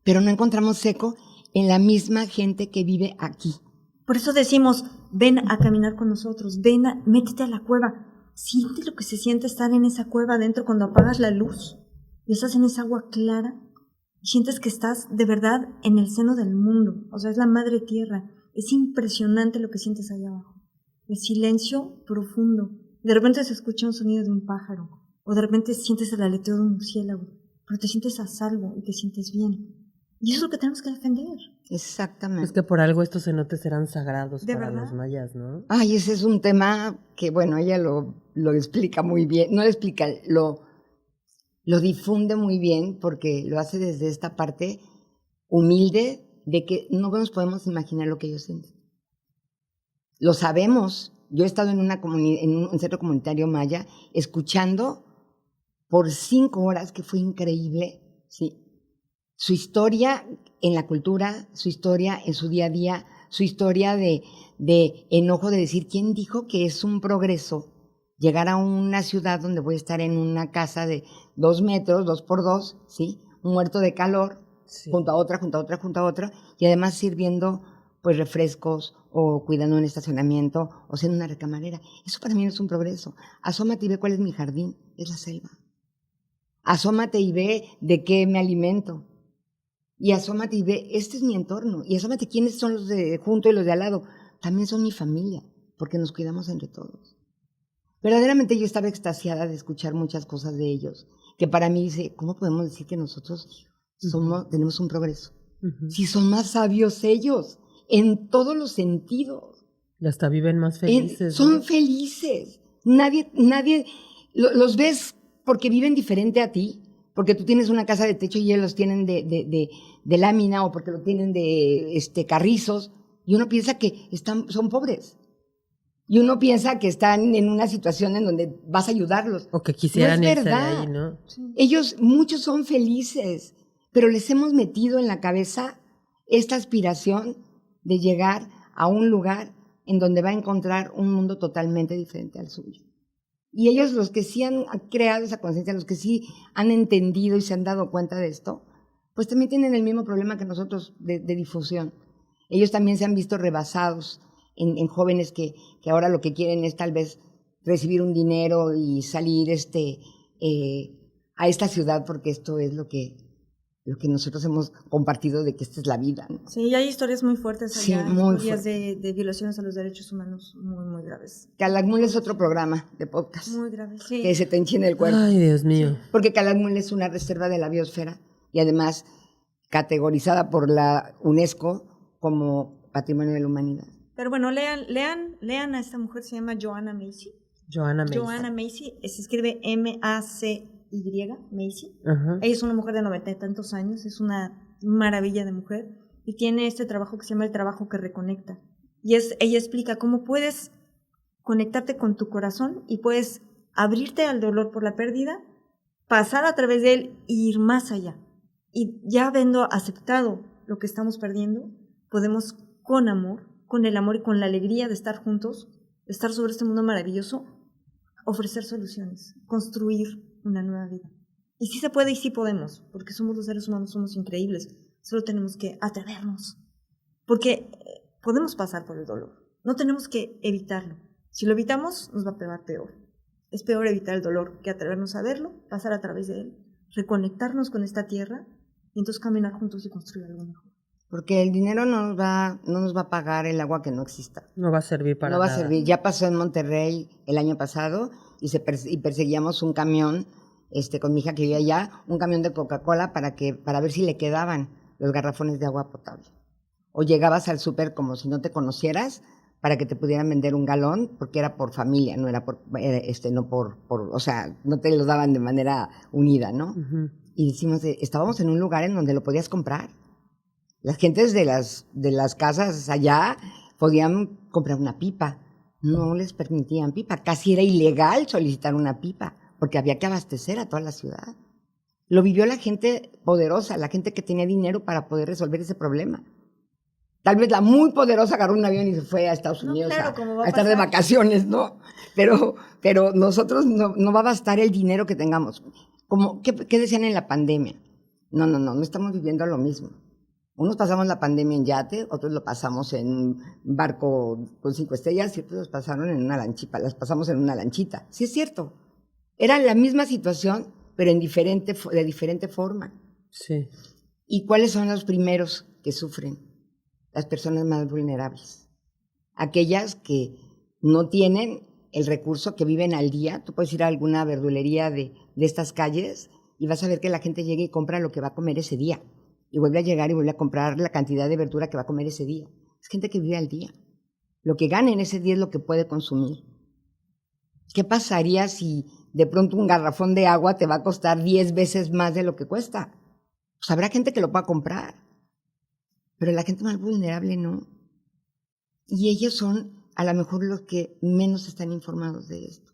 Pero no encontramos eco en la misma gente que vive aquí. Por eso decimos, ven a caminar con nosotros, métete a la cueva, siente lo que se siente estar en esa cueva adentro cuando apagas la luz y estás en esa agua clara y sientes que estás de verdad en el seno del mundo, o sea, es la madre tierra, es impresionante lo que sientes allá abajo, el silencio profundo, de repente se escucha un sonido de un pájaro, o de repente sientes el aleteo de un murciélago, pero te sientes a salvo y te sientes bien. Y eso es lo que tenemos que defender. Exactamente. Es que por algo estos cenotes eran sagrados ¿De para verdad? los mayas, ¿no? Ay, ese es un tema que, bueno, ella lo explica muy bien. No lo explica, lo difunde muy bien porque lo hace desde esta parte humilde de que no nos podemos imaginar lo que ellos sienten. Lo sabemos. Yo he estado en un centro comunitario maya escuchando por 5 horas, que fue increíble, sí. Su historia en la cultura, su historia en su día a día, su historia de enojo de decir, ¿quién dijo que es un progreso llegar a una ciudad donde voy a estar en una casa de 2 metros, 2x2, ¿sí? Muerto de calor, sí, junto a otra, y además sirviendo pues refrescos o cuidando un estacionamiento o siendo una recamarera? Eso para mí no es un progreso. Asómate y ve cuál es mi jardín, es la selva. Asómate y ve de qué me alimento. Y asómate y ve, este es mi entorno. Y asómate quiénes son los de junto y los de al lado. También son mi familia, porque nos cuidamos entre todos. Verdaderamente yo estaba extasiada de escuchar muchas cosas de ellos, que para mí dice, ¿cómo podemos decir que nosotros tenemos un progreso? Si son más sabios ellos, en todos los sentidos. Y hasta viven más felices. Son felices. Nadie, los ves porque viven diferente a ti, porque tú tienes una casa de techo y ellos los tienen de lámina, o porque lo tienen de carrizos, y uno piensa que son pobres. Y uno piensa que están en una situación en donde vas a ayudarlos. O que quisieran no es irse de verdad. ahí, ¿no? Sí. Ellos, muchos son felices, pero les hemos metido en la cabeza esta aspiración de llegar a un lugar en donde va a encontrar un mundo totalmente diferente al suyo. Y ellos, los que sí han creado esa conciencia, los que sí han entendido y se han dado cuenta de esto, pues también tienen el mismo problema que nosotros de difusión. Ellos también se han visto rebasados en jóvenes que ahora lo que quieren es tal vez recibir un dinero y salir a esta ciudad, porque esto es lo que nosotros hemos compartido, de que esta es la vida, ¿no? Sí, hay historias muy fuertes allá, Sí, muy historias de violaciones a los derechos humanos muy, muy graves. Calakmul es otro programa de podcast, Muy graves, sí. que se te enchina el cuerpo. Ay, Dios mío. Porque Calakmul es una reserva de la biosfera y además categorizada por la UNESCO como Patrimonio de la Humanidad. Pero bueno, lean a esta mujer, se llama Joanna Macy. Joanna Macy. Joanna Macy, se escribe M-A-C-Y, Macy. Ajá. Ella es una mujer de 90 y tantos años, es una maravilla de mujer y tiene este trabajo que se llama el trabajo que reconecta. Y ella explica cómo puedes conectarte con tu corazón y puedes abrirte al dolor por la pérdida, pasar a través de él e ir más allá. Y ya habiendo aceptado lo que estamos perdiendo, podemos con amor, con el amor y con la alegría de estar juntos, de estar sobre este mundo maravilloso, ofrecer soluciones, construir una nueva vida. Y sí se puede y sí podemos, porque somos los seres humanos, somos increíbles. Solo tenemos que atrevernos, porque podemos pasar por el dolor. No tenemos que evitarlo. Si lo evitamos, nos va a pegar peor. Es peor evitar el dolor que atrevernos a verlo, pasar a través de él, reconectarnos con esta tierra y entonces caminar juntos y construir algo mejor. Porque el dinero no nos va a pagar el agua que no exista. No va a servir para nada. No va a servir. Ya pasó en Monterrey el año pasado y perseguíamos un camión con mi hija que vivía allá, un camión de Coca-Cola para ver si le quedaban los garrafones de agua potable. O llegabas al súper como si no te conocieras para que te pudieran vender un galón, porque era por familia, no era o sea, no te lo daban de manera unida, ¿no? Uh-huh. Y estábamos en un lugar en donde lo podías comprar. Las gentes de las casas allá podían comprar una pipa. No les permitían pipa. Casi era ilegal solicitar una pipa, porque había que abastecer a toda la ciudad. Lo vivió la gente poderosa, la gente que tenía dinero para poder resolver ese problema. Tal vez la muy poderosa agarró un avión y se fue a Estados Unidos a estar de vacaciones, ¿no? Pero nosotros no va a bastar el dinero que tengamos. ¿Qué decían en la pandemia? No estamos viviendo lo mismo. Unos pasamos la pandemia en yate, otros lo pasamos en un barco con 5 estrellas y otros los pasaron en una lanchita, las pasamos en una lanchita. Sí es cierto. Era la misma situación, pero de diferente forma. Sí. ¿Y cuáles son los primeros que sufren? Las personas más vulnerables. Aquellas que no tienen el recurso, que viven al día. Tú puedes ir a alguna verdulería de estas calles y vas a ver que la gente llega y compra lo que va a comer ese día. Y vuelve a llegar y vuelve a comprar la cantidad de verdura que va a comer ese día. Es gente que vive al día. Lo que gana en ese día es lo que puede consumir. ¿Qué pasaría si de pronto un garrafón de agua te va a costar 10 veces más de lo que cuesta? Pues habrá gente que lo pueda comprar, pero la gente más vulnerable no. Y ellos son a lo mejor los que menos están informados de esto.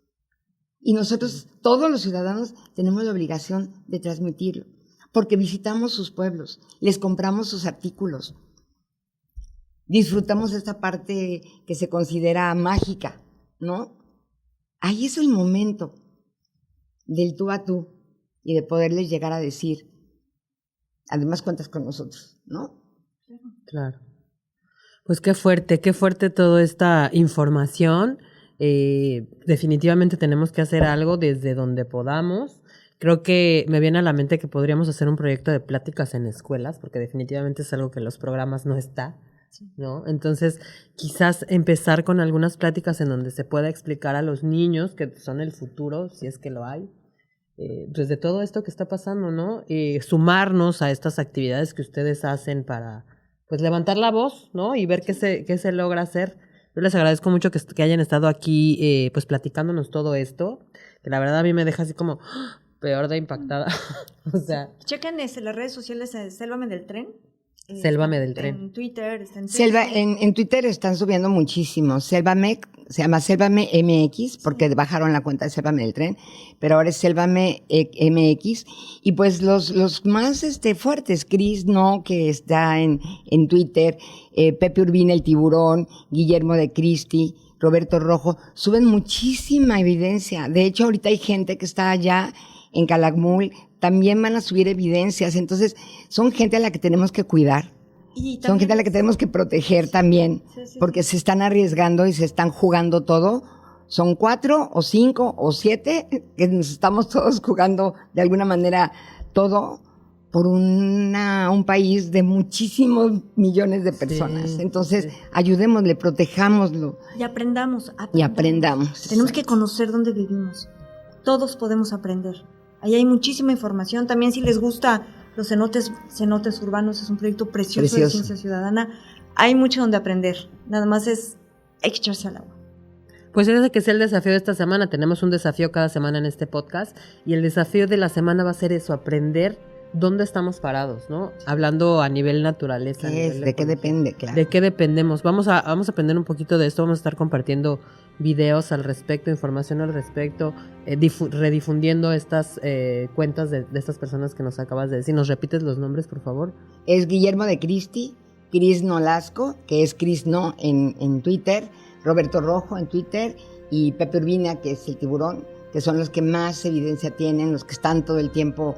Y nosotros, todos los ciudadanos, tenemos la obligación de transmitirlo. Porque visitamos sus pueblos, les compramos sus artículos, disfrutamos esta parte que se considera mágica, ¿no? Ahí es el momento del tú a tú y de poderles llegar a decir, además cuentas con nosotros, ¿no? Claro. Pues qué fuerte toda esta información. Definitivamente tenemos que hacer algo desde donde podamos. Creo que me viene a la mente que podríamos hacer un proyecto de pláticas en escuelas, porque definitivamente es algo que en los programas no está. ¿no? Entonces, quizás empezar con algunas pláticas en donde se pueda explicar a los niños, que son el futuro, si es que lo hay, pues de todo esto que está pasando, ¿no? Sumarnos a estas actividades que ustedes hacen para, pues, levantar la voz, ¿no? Y ver qué se logra hacer. Yo les agradezco mucho que hayan estado aquí, pues, platicándonos todo esto, que la verdad a mí me deja así como peor de impactada. O sea, chequen las redes sociales de Sélvame del Tren. Sélvame del Tren. En Twitter, está en En Twitter están subiendo muchísimo. Sélvame, se llama Sélvame MX, porque bajaron la cuenta de Sélvame del Tren, pero ahora es Sélvame MX. Y pues los más fuertes, Cris No, que está en Twitter, Pepe Urbina, el Tiburón, Guillermo de Cristi, Roberto Rojo, suben muchísima evidencia. De hecho, ahorita hay gente que está allá en Calakmul, también van a subir evidencias. Entonces, son gente a la que tenemos que cuidar. Son gente a la que tenemos que proteger también, porque se están arriesgando y se están jugando todo. Son 4 o 5 o 7 que nos estamos todos jugando de alguna manera todo por un país de muchísimos millones de personas. Sí, entonces, ayudémosle, protejámoslo. Y aprendamos. Tenemos que conocer dónde vivimos. Todos podemos aprender. Ahí hay muchísima información. También si les gusta los cenotes urbanos, es un proyecto precioso de ciencia ciudadana. Hay mucho donde aprender. Nada más hay que echarse al agua. Pues ese que es el desafío de esta semana. Tenemos un desafío cada semana en este podcast y el desafío de la semana va a ser eso, aprender dónde estamos parados, ¿no? Hablando a nivel naturaleza. ¿De qué depende? Claro. ¿De qué dependemos? Vamos a aprender un poquito de esto, vamos a estar compartiendo videos al respecto, información al respecto, redifundiendo estas cuentas de estas personas que nos acabas de decir. ¿Nos repites los nombres, por favor? Es Guillermo de Cristi, Cris Nolasco, que es Cris No en Twitter, Roberto Rojo en Twitter y Pepe Urbina, que es el Tiburón, que son los que más evidencia tienen, los que están todo el tiempo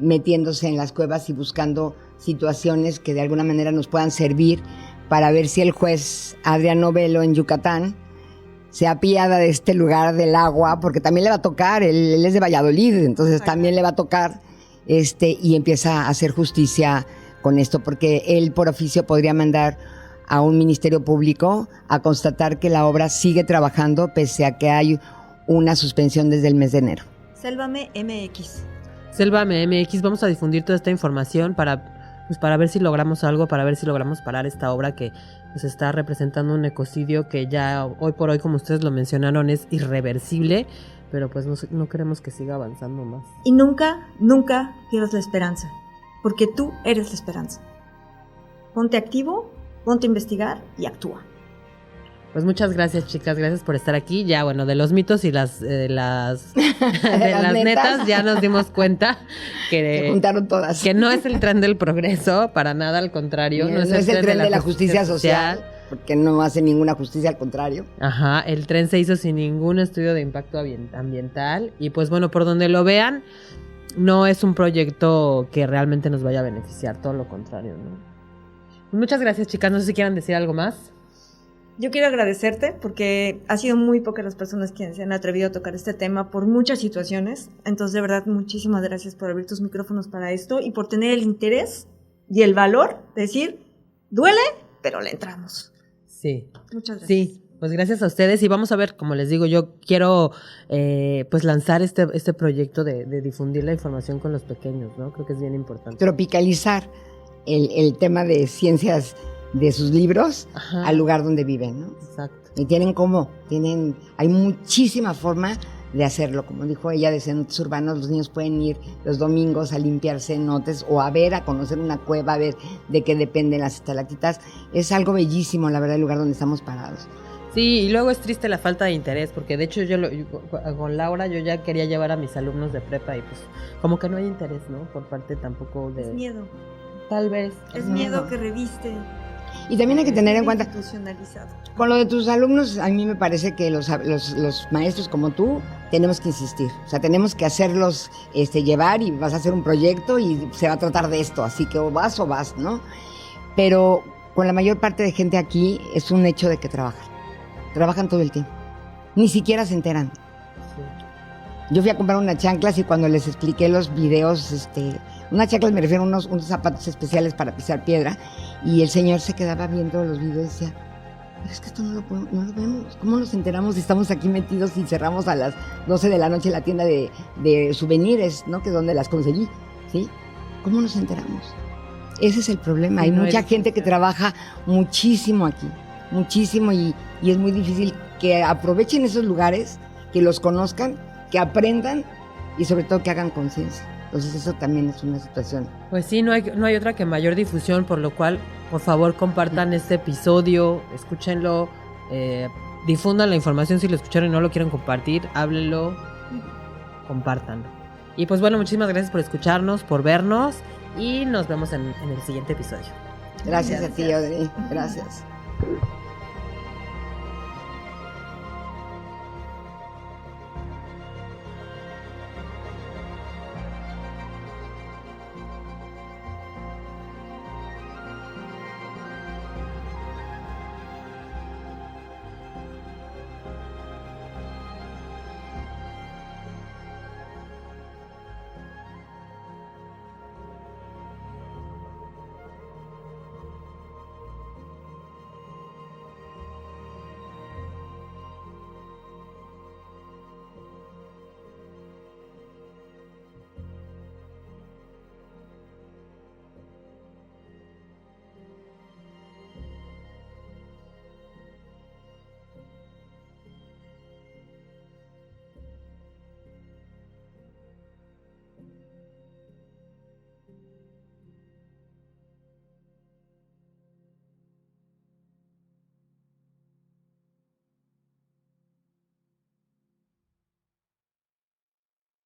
metiéndose en las cuevas y buscando situaciones que de alguna manera nos puedan servir para ver si el juez Adrián Novelo en Yucatán se apiada de este lugar del agua, porque también le va a tocar, él es de Valladolid, entonces también le va a tocar, y empieza a hacer justicia con esto, porque él por oficio podría mandar a un ministerio público a constatar que la obra sigue trabajando pese a que hay una suspensión desde el mes de enero. Sélvame MX. Sélvame MX, vamos a difundir toda esta información para ver si logramos algo, para ver si logramos parar esta obra que pues está representando un ecocidio que ya hoy por hoy, como ustedes lo mencionaron, es irreversible, pero pues no queremos que siga avanzando más. Y nunca, nunca pierdas la esperanza, porque tú eres la esperanza. Ponte activo, ponte a investigar y actúa. Pues muchas gracias, chicas, gracias por estar aquí. Ya, bueno, de los mitos y las netas ya nos dimos cuenta que juntaron todas. Que no es el tren del progreso, para nada, al contrario. No es el tren de la justicia social, porque no hace ninguna justicia, al contrario. Ajá, el tren se hizo sin ningún estudio de impacto ambiental y pues bueno, por donde lo vean, no es un proyecto que realmente nos vaya a beneficiar, todo lo contrario, ¿no? Muchas gracias, chicas, no sé si quieran decir algo más. Yo quiero agradecerte porque ha sido muy pocas las personas que se han atrevido a tocar este tema por muchas situaciones. Entonces, de verdad, muchísimas gracias por abrir tus micrófonos para esto y por tener el interés y el valor de decir, duele, pero le entramos. Sí. Muchas gracias. Sí, pues gracias a ustedes y vamos a ver, como les digo, yo quiero pues lanzar este proyecto de difundir la información con los pequeños, ¿no? Creo que es bien importante. Tropicalizar el tema de ciencias de sus libros. Ajá. Al lugar donde viven, ¿no? Exacto. Y hay muchísima forma de hacerlo, como dijo ella, de cenotes urbanos, los niños pueden ir los domingos a limpiar cenotes o a conocer una cueva, a ver de qué dependen las estalactitas. Es algo bellísimo, la verdad, el lugar donde estamos parados. Sí, y luego es triste la falta de interés, porque de hecho yo con Laura yo ya quería llevar a mis alumnos de prepa y pues como que no hay interés, ¿no? Por parte tampoco de... Es miedo. Tal vez. Es miedo que reviste. Y también hay que tener en cuenta, con lo de tus alumnos, a mí me parece que los maestros como tú tenemos que insistir. O sea, tenemos que hacerlos llevar y vas a hacer un proyecto y se va a tratar de esto. Así que o vas, ¿no? Pero con la mayor parte de gente aquí es un hecho de que trabajan. Trabajan todo el tiempo. Ni siquiera se enteran. Sí. Yo fui a comprar unas chanclas y cuando les expliqué los videos, Unas chanclas me refiero a unos zapatos especiales para pisar piedra. Y el señor se quedaba viendo los videos y decía, pero es que esto no lo vemos. ¿Cómo nos enteramos si estamos aquí metidos y cerramos a las 12 de la noche la tienda de souvenirs, ¿no? Que es donde las conseguí, ¿sí? ¿Cómo nos enteramos? Ese es el problema. Hay mucha gente que trabaja muchísimo aquí, muchísimo, y es muy difícil que aprovechen esos lugares, que los conozcan, que aprendan y sobre todo que hagan conciencia. Entonces eso también es una situación. Pues sí, no hay otra que mayor difusión, por lo cual, por favor, compartan este episodio, escúchenlo, difundan la información si lo escucharon y no lo quieren compartir, háblenlo, compártanlo. Y pues bueno, muchísimas gracias por escucharnos, por vernos, y nos vemos en el siguiente episodio. Gracias a ti, Audrey. Gracias.